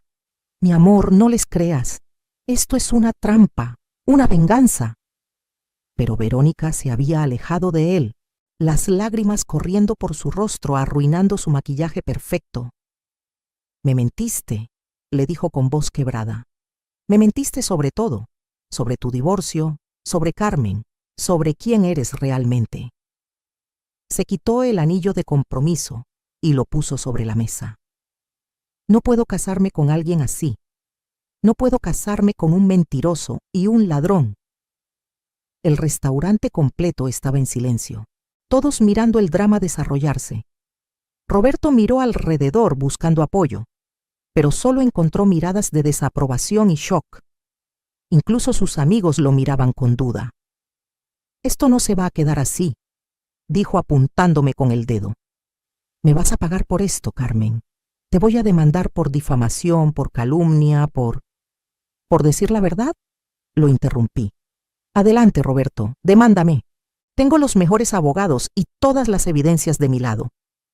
Mi amor, no les creas. Esto es una trampa, una venganza. Pero Verónica se había alejado de él, las lágrimas corriendo por su rostro, arruinando su maquillaje perfecto. Me mentiste, le dijo con voz quebrada. Me mentiste sobre todo, sobre tu divorcio, sobre Carmen, sobre quién eres realmente. Se quitó el anillo de compromiso y lo puso sobre la mesa. No puedo casarme con alguien así. No puedo casarme con un mentiroso y un ladrón. El restaurante completo estaba en silencio, todos mirando el drama desarrollarse. Roberto miró alrededor buscando apoyo, pero solo encontró miradas de desaprobación y shock. Incluso sus amigos lo miraban con duda. Esto no se va a quedar así, dijo apuntándome con el dedo. Me vas a pagar por esto, Carmen. Te voy a demandar por difamación, por calumnia, ¿Por decir la verdad? Lo interrumpí. Adelante, Roberto, demándame. Tengo los mejores abogados y todas las evidencias de mi lado.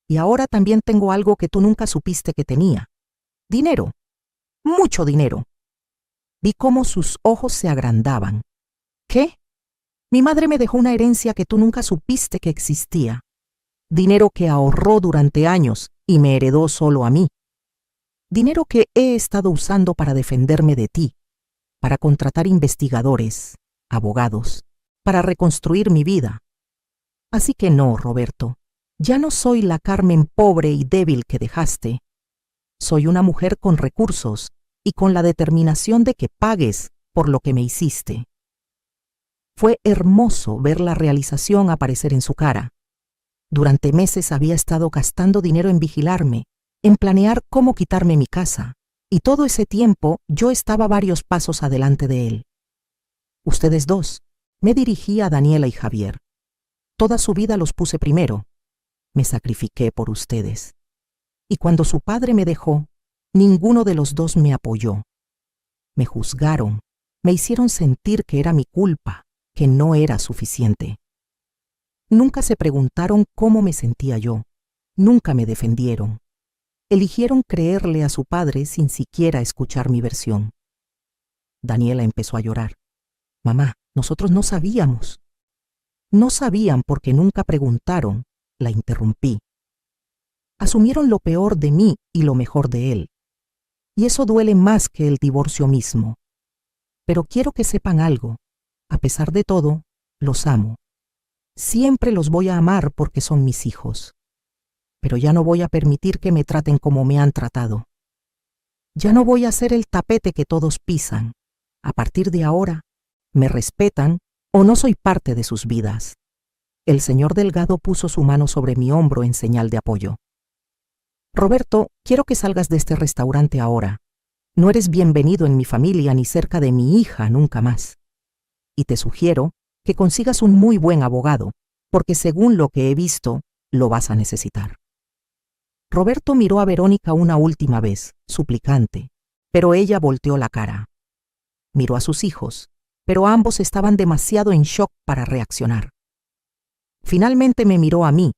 Y ahora también tengo algo que tú nunca supiste que tenía. Dinero. Mucho dinero. Vi cómo sus ojos se agrandaban. ¿Qué? Mi madre me dejó una herencia que tú nunca supiste que existía. Dinero que ahorró durante años y me heredó solo a mí. Dinero que he estado usando para defenderme de ti, para contratar investigadores, abogados, para reconstruir mi vida. Así que no, Roberto, ya no soy la Carmen pobre y débil que dejaste. Soy una mujer con recursos y con la determinación de que pagues por lo que me hiciste. Fue hermoso ver la realización aparecer en su cara. Durante meses había estado gastando dinero en vigilarme, en planear cómo quitarme mi casa, y todo ese tiempo yo estaba varios pasos adelante de él. Ustedes dos, me dirigí a Daniela y Javier. Toda su vida los puse primero. Me sacrifiqué por ustedes. Y cuando su padre me dejó, ninguno de los dos me apoyó. Me juzgaron, me hicieron sentir que era mi culpa, que no era suficiente. Nunca se preguntaron cómo me sentía yo, nunca me defendieron. Eligieron creerle a su padre sin siquiera escuchar mi versión. Daniela empezó a llorar. Mamá, nosotros no sabíamos. No sabían porque nunca preguntaron, la interrumpí. Asumieron lo peor de mí y lo mejor de él. Y eso duele más que el divorcio mismo. Pero quiero que sepan algo. A pesar de todo, los amo. Siempre los voy a amar porque son mis hijos. Pero ya no voy a permitir que me traten como me han tratado. Ya no voy a ser el tapete que todos pisan. A partir de ahora, me respetan o no soy parte de sus vidas. El señor Delgado puso su mano sobre mi hombro en señal de apoyo. Roberto, quiero que salgas de este restaurante ahora. No eres bienvenido en mi familia ni cerca de mi hija nunca más. Y te sugiero que consigas un muy buen abogado, porque según lo que he visto, lo vas a necesitar. Roberto miró a Verónica una última vez, suplicante, pero ella volteó la cara. Miró a sus hijos, pero ambos estaban demasiado en shock para reaccionar. Finalmente me miró a mí,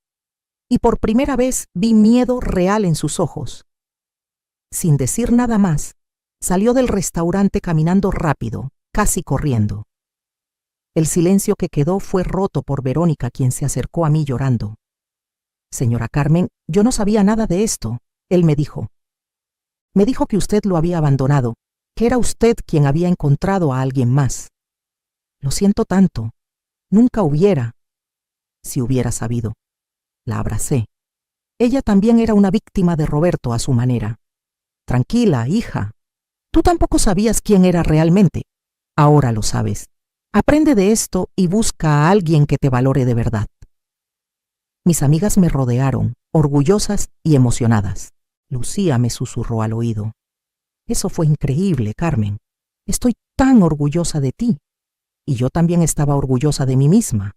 y por primera vez vi miedo real en sus ojos. Sin decir nada más, salió del restaurante caminando rápido, casi corriendo. El silencio que quedó fue roto por Verónica, quien se acercó a mí llorando. Señora Carmen, yo no sabía nada de esto, él me dijo. Me dijo que usted lo había abandonado, que era usted quien había encontrado a alguien más. Lo siento tanto. Nunca hubiera. Si hubiera sabido. La abracé. Ella también era una víctima de Roberto a su manera. Tranquila, hija. Tú tampoco sabías quién era realmente. Ahora lo sabes. Aprende de esto y busca a alguien que te valore de verdad. Mis amigas me rodearon, orgullosas y emocionadas. Lucía me susurró al oído. Eso fue increíble, Carmen. Estoy tan orgullosa de ti. Y yo también estaba orgullosa de mí misma.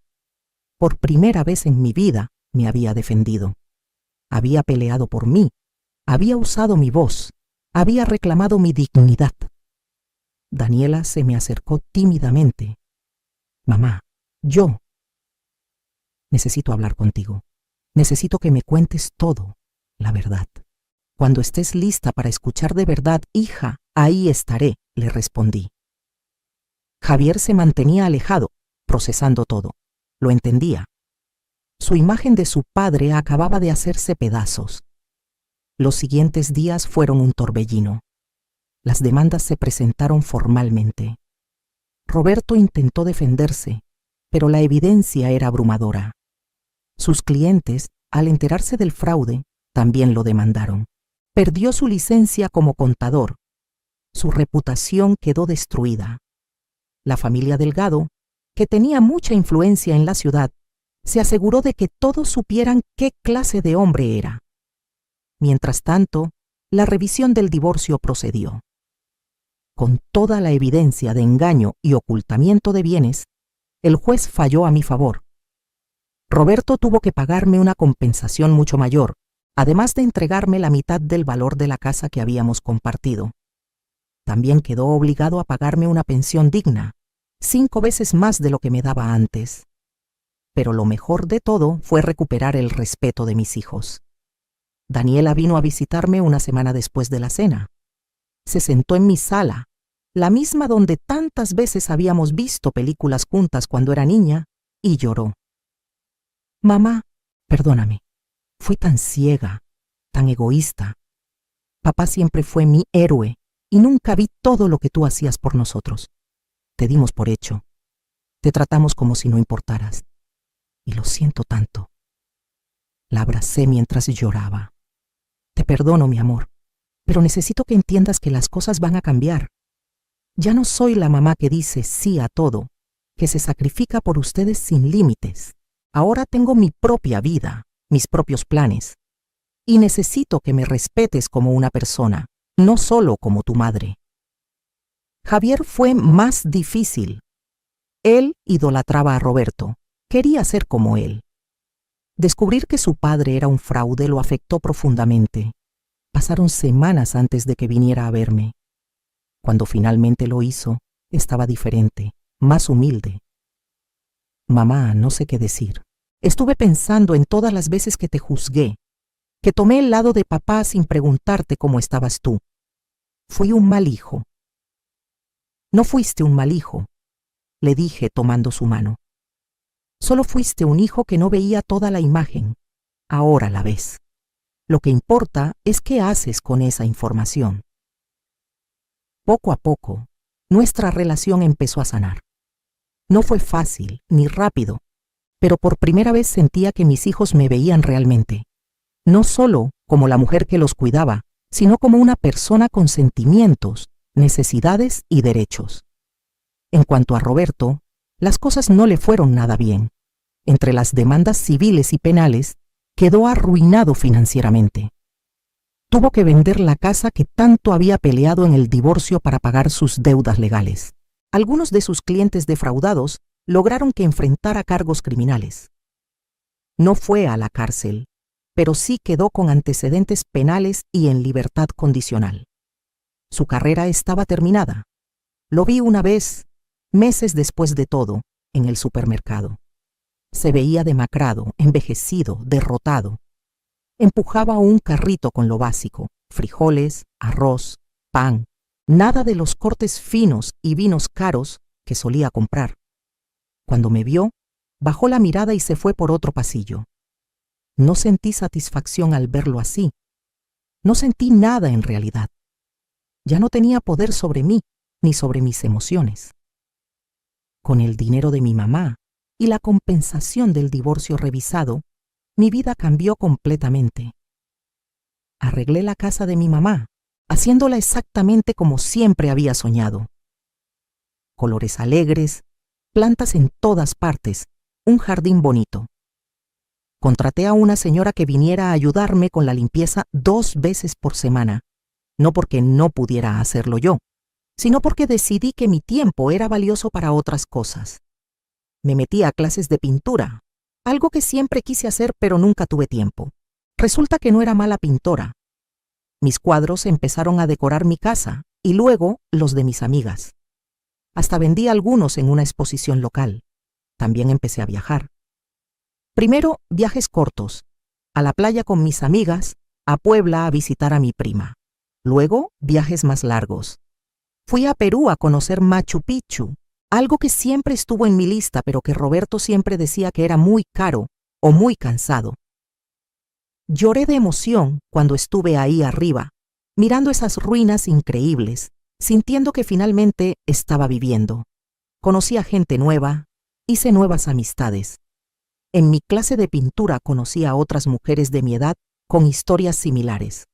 Por primera vez en mi vida me había defendido. Había peleado por mí. Había usado mi voz. Había reclamado mi dignidad. Daniela se me acercó tímidamente. Mamá, yo necesito hablar contigo. Necesito que me cuentes todo, la verdad. Cuando estés lista para escuchar de verdad, hija, ahí estaré, le respondí. Javier se mantenía alejado, procesando todo. Lo entendía. Su imagen de su padre acababa de hacerse pedazos. Los siguientes días fueron un torbellino. Las demandas se presentaron formalmente. Roberto intentó defenderse, pero la evidencia era abrumadora. Sus clientes, al enterarse del fraude, también lo demandaron. Perdió su licencia como contador. Su reputación quedó destruida. La familia Delgado, que tenía mucha influencia en la ciudad, se aseguró de que todos supieran qué clase de hombre era. Mientras tanto, la revisión del divorcio procedió. Con toda la evidencia de engaño y ocultamiento de bienes, el juez falló a mi favor. Roberto tuvo que pagarme una compensación mucho mayor, además de entregarme la mitad del valor de la casa que habíamos compartido. También quedó obligado a pagarme una pensión digna, 5 veces más de lo que me daba antes. Pero lo mejor de todo fue recuperar el respeto de mis hijos. Daniela vino a visitarme una semana después de la cena. Se sentó en mi sala, la misma donde tantas veces habíamos visto películas juntas cuando era niña, y lloró. Mamá, perdóname, fui tan ciega, tan egoísta. Papá siempre fue mi héroe y nunca vi todo lo que tú hacías por nosotros. Te dimos por hecho. Te tratamos como si no importaras. Y lo siento tanto. La abracé mientras lloraba. Te perdono, mi amor, pero necesito que entiendas que las cosas van a cambiar. Ya no soy la mamá que dice sí a todo, que se sacrifica por ustedes sin límites. Ahora tengo mi propia vida, mis propios planes. Y necesito que me respetes como una persona, no solo como tu madre. Javier fue más difícil. Él idolatraba a Roberto, quería ser como él. Descubrir que su padre era un fraude lo afectó profundamente. Pasaron semanas antes de que viniera a verme. Cuando finalmente lo hizo, estaba diferente, más humilde. Mamá, no sé qué decir. Estuve pensando en todas las veces que te juzgué, que tomé el lado de papá sin preguntarte cómo estabas tú. Fui un mal hijo. No fuiste un mal hijo, le dije tomando su mano. Solo fuiste un hijo que no veía toda la imagen. Ahora la ves. Lo que importa es qué haces con esa información. Poco a poco, nuestra relación empezó a sanar. No fue fácil ni rápido, pero por primera vez sentía que mis hijos me veían realmente. No solo como la mujer que los cuidaba, sino como una persona con sentimientos, necesidades y derechos. En cuanto a Roberto, las cosas no le fueron nada bien. Entre las demandas civiles y penales, quedó arruinado financieramente. Tuvo que vender la casa que tanto había peleado en el divorcio para pagar sus deudas legales. Algunos de sus clientes defraudados lograron que enfrentara cargos criminales. No fue a la cárcel, pero sí quedó con antecedentes penales y en libertad condicional. Su carrera estaba terminada. Lo vi una vez, meses después de todo, en el supermercado. Se veía demacrado, envejecido, derrotado. Empujaba un carrito con lo básico: frijoles, arroz, pan, nada de los cortes finos y vinos caros que solía comprar. Cuando me vio, bajó la mirada y se fue por otro pasillo. No sentí satisfacción al verlo así. No sentí nada en realidad. Ya no tenía poder sobre mí, ni sobre mis emociones. Con el dinero de mi mamá y la compensación del divorcio revisado, mi vida cambió completamente. Arreglé la casa de mi mamá, haciéndola exactamente como siempre había soñado. Colores alegres, plantas en todas partes, un jardín bonito. Contraté a una señora que viniera a ayudarme con la limpieza 2 veces por semana, no porque no pudiera hacerlo yo, sino porque decidí que mi tiempo era valioso para otras cosas. Me metí a clases de pintura, algo que siempre quise hacer pero nunca tuve tiempo. Resulta que no era mala pintora. Mis cuadros empezaron a decorar mi casa y luego los de mis amigas. Hasta vendí algunos en una exposición local. También empecé a viajar. Primero, viajes cortos, a la playa con mis amigas, a Puebla a visitar a mi prima. Luego, viajes más largos. Fui a Perú a conocer Machu Picchu, algo que siempre estuvo en mi lista, pero que Roberto siempre decía que era muy caro o muy cansado. Lloré de emoción cuando estuve ahí arriba, mirando esas ruinas increíbles, sintiendo que finalmente estaba viviendo. Conocí a gente nueva, hice nuevas amistades. En mi clase de pintura conocí a otras mujeres de mi edad con historias similares.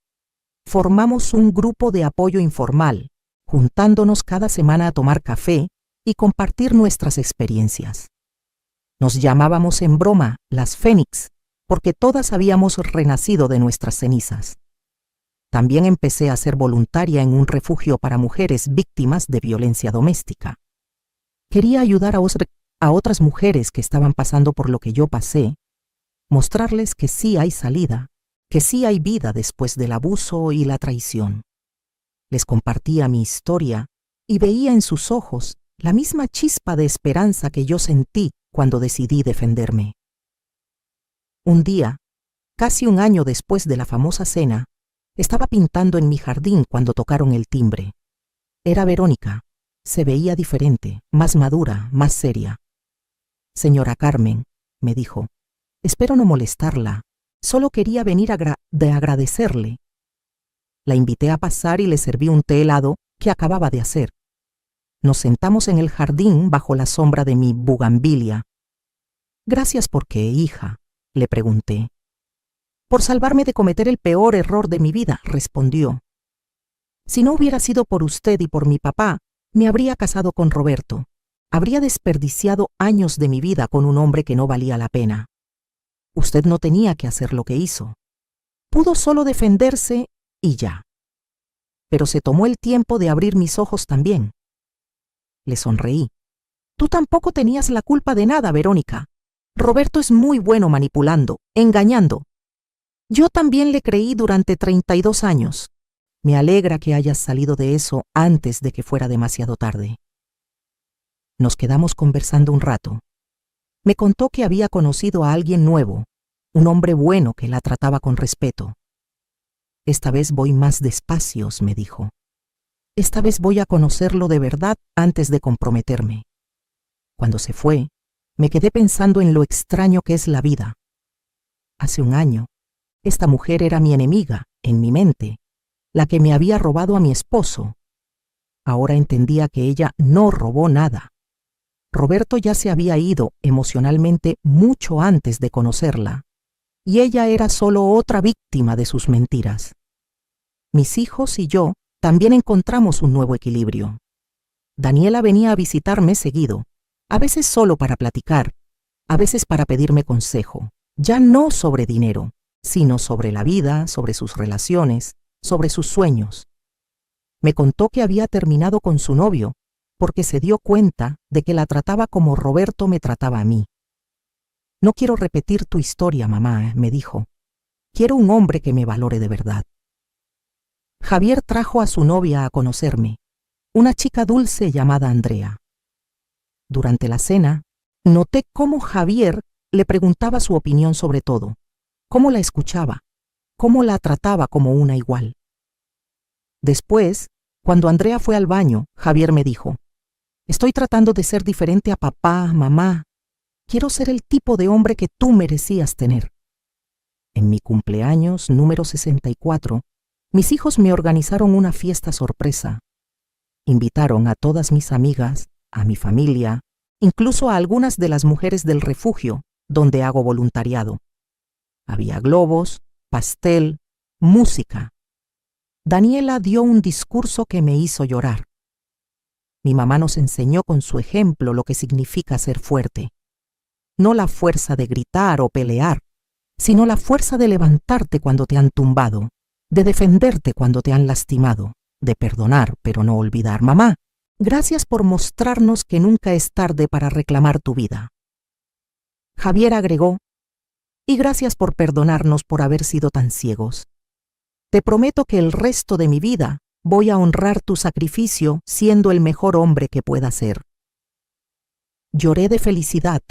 Formamos un grupo de apoyo informal, juntándonos cada semana a tomar café y compartir nuestras experiencias. Nos llamábamos en broma las Fénix, porque todas habíamos renacido de nuestras cenizas. También empecé a ser voluntaria en un refugio para mujeres víctimas de violencia doméstica. Quería ayudar a otras mujeres que estaban pasando por lo que yo pasé, mostrarles que sí hay salida, que sí hay vida después del abuso y la traición. Les compartía mi historia y veía en sus ojos la misma chispa de esperanza que yo sentí cuando decidí defenderme. Un día, casi un año después de la famosa cena, estaba pintando en mi jardín cuando tocaron el timbre. Era Verónica. Se veía diferente, más madura, más seria. «Señora Carmen», me dijo, «espero no molestarla. Solo quería venir de agradecerle». La invité a pasar y le serví un té helado que acababa de hacer. Nos sentamos en el jardín bajo la sombra de mi bugambilia. «¿Gracias por qué, hija?», le pregunté. «Por salvarme de cometer el peor error de mi vida», respondió. «Si no hubiera sido por usted y por mi papá, me habría casado con Roberto. Habría desperdiciado años de mi vida con un hombre que no valía la pena. Usted no tenía que hacer lo que hizo. Pudo solo defenderse y ya. Pero se tomó el tiempo de abrir mis ojos también». Le sonreí. «Tú tampoco tenías la culpa de nada, Verónica. Roberto es muy bueno manipulando, engañando. Yo también le creí durante 32 años. Me alegra que hayas salido de eso antes de que fuera demasiado tarde». Nos quedamos conversando un rato. Me contó que había conocido a alguien nuevo, un hombre bueno que la trataba con respeto. Esta vez voy más despacio, me dijo. Esta vez voy a conocerlo de verdad antes de comprometerme. Cuando se fue, me quedé pensando en lo extraño que es la vida. Hace un año, esta mujer era mi enemiga, en mi mente, la que me había robado a mi esposo. Ahora entendía que ella no robó nada. Roberto ya se había ido emocionalmente mucho antes de conocerla, y ella era solo otra víctima de sus mentiras. Mis hijos y yo también encontramos un nuevo equilibrio. Daniela venía a visitarme seguido, a veces solo para platicar, a veces para pedirme consejo, ya no sobre dinero, sino sobre la vida, sobre sus relaciones, sobre sus sueños. Me contó que había terminado con su novio porque se dio cuenta de que la trataba como Roberto me trataba a mí. No quiero repetir tu historia, mamá, me dijo. Quiero un hombre que me valore de verdad. Javier trajo a su novia a conocerme, una chica dulce llamada Andrea. Durante la cena, noté cómo Javier le preguntaba su opinión sobre todo, cómo la escuchaba, cómo la trataba como una igual. Después, cuando Andrea fue al baño, Javier me dijo: estoy tratando de ser diferente a papá, mamá. Quiero ser el tipo de hombre que tú merecías tener. En mi cumpleaños número 64, mis hijos me organizaron una fiesta sorpresa. Invitaron a todas mis amigas, a mi familia, incluso a algunas de las mujeres del refugio, donde hago voluntariado. Había globos, pastel, música. Daniela dio un discurso que me hizo llorar. Mi mamá nos enseñó con su ejemplo lo que significa ser fuerte. No la fuerza de gritar o pelear, sino la fuerza de levantarte cuando te han tumbado, de defenderte cuando te han lastimado, de perdonar pero no olvidar. Mamá, gracias por mostrarnos que nunca es tarde para reclamar tu vida. Javier agregó: y gracias por perdonarnos por haber sido tan ciegos. Te prometo que el resto de mi vida voy a honrar tu sacrificio siendo el mejor hombre que pueda ser. Lloré de felicidad,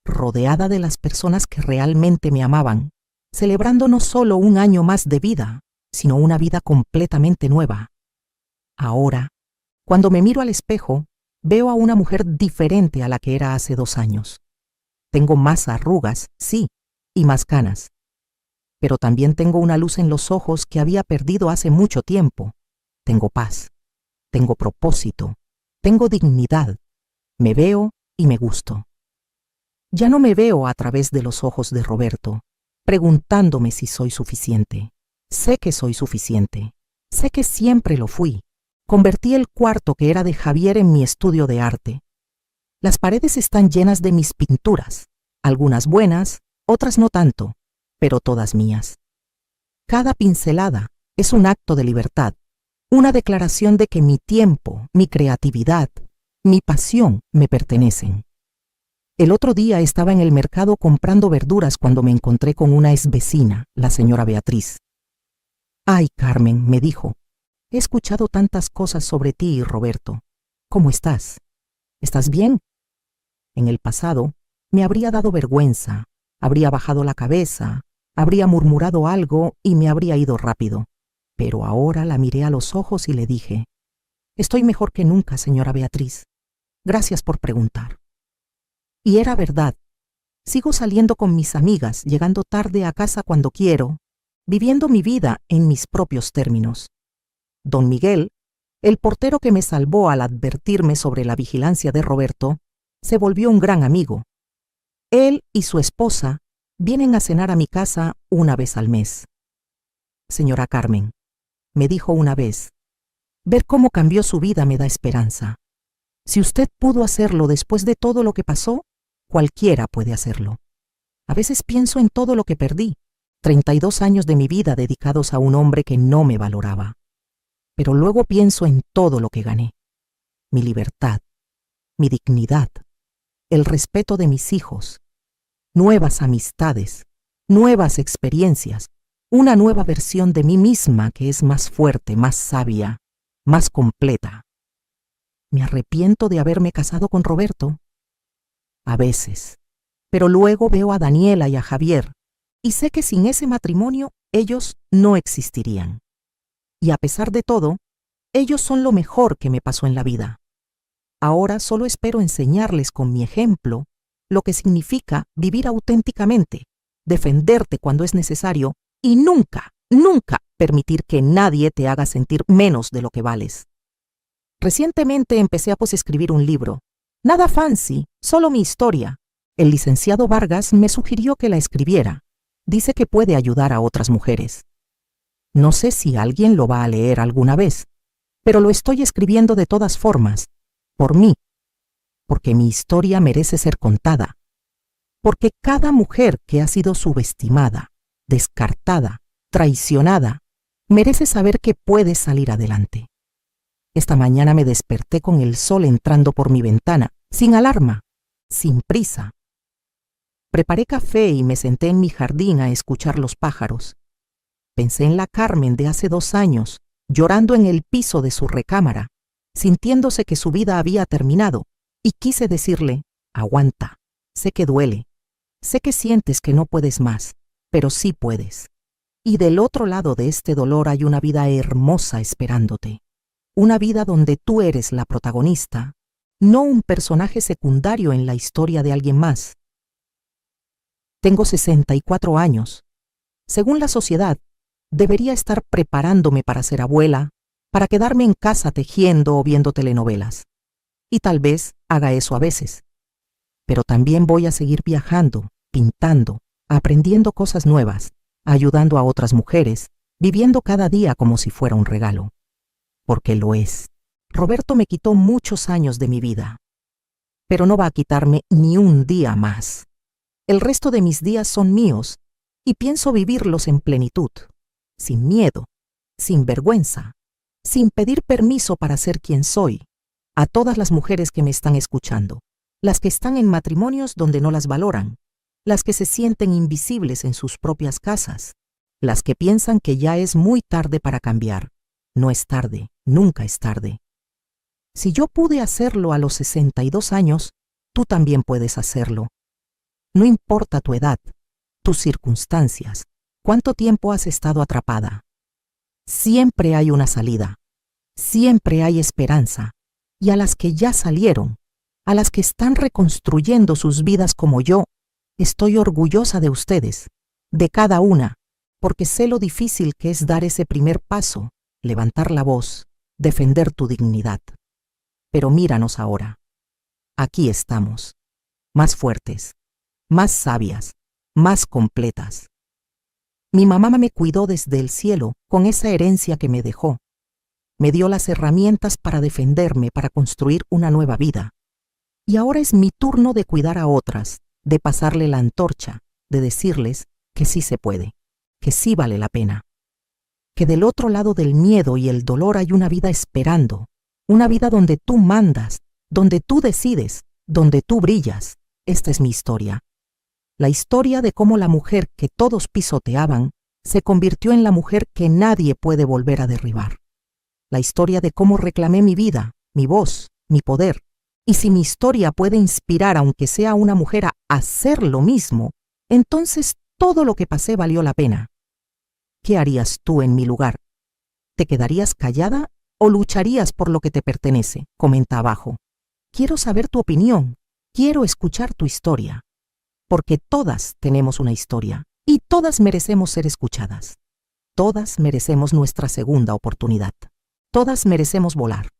rodeada de las personas que realmente me amaban, celebrando no solo un año más de vida, sino una vida completamente nueva. Ahora, cuando me miro al espejo, veo a una mujer diferente a la que era hace 2 años. Tengo más arrugas, sí, y más canas. Pero también tengo una luz en los ojos que había perdido hace mucho tiempo. Tengo paz, tengo propósito, tengo dignidad. Me veo y me gusto. Ya no me veo a través de los ojos de Roberto, preguntándome si soy suficiente. Sé que soy suficiente. Sé que siempre lo fui. Convertí el cuarto que era de Javier en mi estudio de arte. Las paredes están llenas de mis pinturas, algunas buenas, otras no tanto, pero todas mías. Cada pincelada es un acto de libertad, una declaración de que mi tiempo, mi creatividad, mi pasión me pertenecen. El otro día estaba en el mercado comprando verduras cuando me encontré con una exvecina, la señora Beatriz. «Ay, Carmen», me dijo, «he escuchado tantas cosas sobre ti y Roberto. ¿Cómo estás? ¿Estás bien?» En el pasado me habría dado vergüenza, habría bajado la cabeza, habría murmurado algo y me habría ido rápido. Pero ahora la miré a los ojos y le dije: «Estoy mejor que nunca, señora Beatriz. Gracias por preguntar». Y era verdad. Sigo saliendo con mis amigas, llegando tarde a casa cuando quiero, viviendo mi vida en mis propios términos. Don Miguel, el portero que me salvó al advertirme sobre la vigilancia de Roberto, se volvió un gran amigo. Él y su esposa vienen a cenar a mi casa una vez al mes. «Señora Carmen», me dijo una vez, «ver cómo cambió su vida me da esperanza. Si usted pudo hacerlo después de todo lo que pasó, cualquiera puede hacerlo. A veces pienso en todo lo que perdí, 32 años de mi vida dedicados a un hombre que no me valoraba. Pero luego pienso en todo lo que gané. Mi libertad, mi dignidad, el respeto de mis hijos, nuevas amistades, nuevas experiencias, una nueva versión de mí misma que es más fuerte, más sabia, más completa. ¿Me arrepiento de haberme casado con Roberto? A veces, pero luego veo a Daniela y a Javier, y sé que sin ese matrimonio ellos no existirían. Y a pesar de todo, ellos son lo mejor que me pasó en la vida. Ahora solo espero enseñarles con mi ejemplo lo que significa vivir auténticamente, defenderte cuando es necesario y nunca, nunca permitir que nadie te haga sentir menos de lo que vales. Recientemente empecé a escribir un libro. Nada fancy, solo mi historia. El licenciado Vargas me sugirió que la escribiera. Dice que puede ayudar a otras mujeres. No sé si alguien lo va a leer alguna vez, pero lo estoy escribiendo de todas formas, por mí, porque mi historia merece ser contada, porque cada mujer que ha sido subestimada, descartada, traicionada, merece saber que puede salir adelante. Esta mañana me desperté con el sol entrando por mi ventana, sin alarma, sin prisa. Preparé café y me senté en mi jardín a escuchar los pájaros. Pensé en la Carmen de hace 2 años, llorando en el piso de su recámara, sintiéndose que su vida había terminado, y quise decirle, aguanta, sé que duele, sé que sientes que no puedes más, pero sí puedes. Y del otro lado de este dolor hay una vida hermosa esperándote. Una vida donde tú eres la protagonista, no un personaje secundario en la historia de alguien más. Tengo 64 años. Según la sociedad, debería estar preparándome para ser abuela, para quedarme en casa tejiendo o viendo telenovelas. Y tal vez haga eso a veces. Pero también voy a seguir viajando, pintando, aprendiendo cosas nuevas, ayudando a otras mujeres, viviendo cada día como si fuera un regalo. Porque lo es. Roberto me quitó muchos años de mi vida, pero no va a quitarme ni un día más. El resto de mis días son míos y pienso vivirlos en plenitud, sin miedo, sin vergüenza, sin pedir permiso para ser quien soy. A todas las mujeres que me están escuchando, las que están en matrimonios donde no las valoran, las que se sienten invisibles en sus propias casas, las que piensan que ya es muy tarde para cambiar. No es tarde, nunca es tarde. Si yo pude hacerlo a los 62 años, tú también puedes hacerlo. No importa tu edad, tus circunstancias, cuánto tiempo has estado atrapada. Siempre hay una salida, siempre hay esperanza, y a las que ya salieron, a las que están reconstruyendo sus vidas como yo, estoy orgullosa de ustedes, de cada una, porque sé lo difícil que es dar ese primer paso, levantar la voz, defender tu dignidad. Pero míranos ahora. Aquí estamos, más fuertes, más sabias, más completas. Mi mamá me cuidó desde el cielo con esa herencia que me dejó. Me dio las herramientas para defenderme, para construir una nueva vida. Y ahora es mi turno de cuidar a otras, de pasarle la antorcha, de decirles que sí se puede, que sí vale la pena. Que del otro lado del miedo y el dolor hay una vida esperando, una vida donde tú mandas, donde tú decides, donde tú brillas. Esta es mi historia. La historia de cómo la mujer que todos pisoteaban se convirtió en la mujer que nadie puede volver a derribar. La historia de cómo reclamé mi vida, mi voz, mi poder. Y si mi historia puede inspirar aunque sea a una mujer a hacer lo mismo, entonces todo lo que pasé valió la pena. ¿Qué harías tú en mi lugar? ¿Te quedarías callada o lucharías por lo que te pertenece? Comenta abajo. Quiero saber tu opinión. Quiero escuchar tu historia. Porque todas tenemos una historia y todas merecemos ser escuchadas. Todas merecemos nuestra segunda oportunidad. Todas merecemos volar.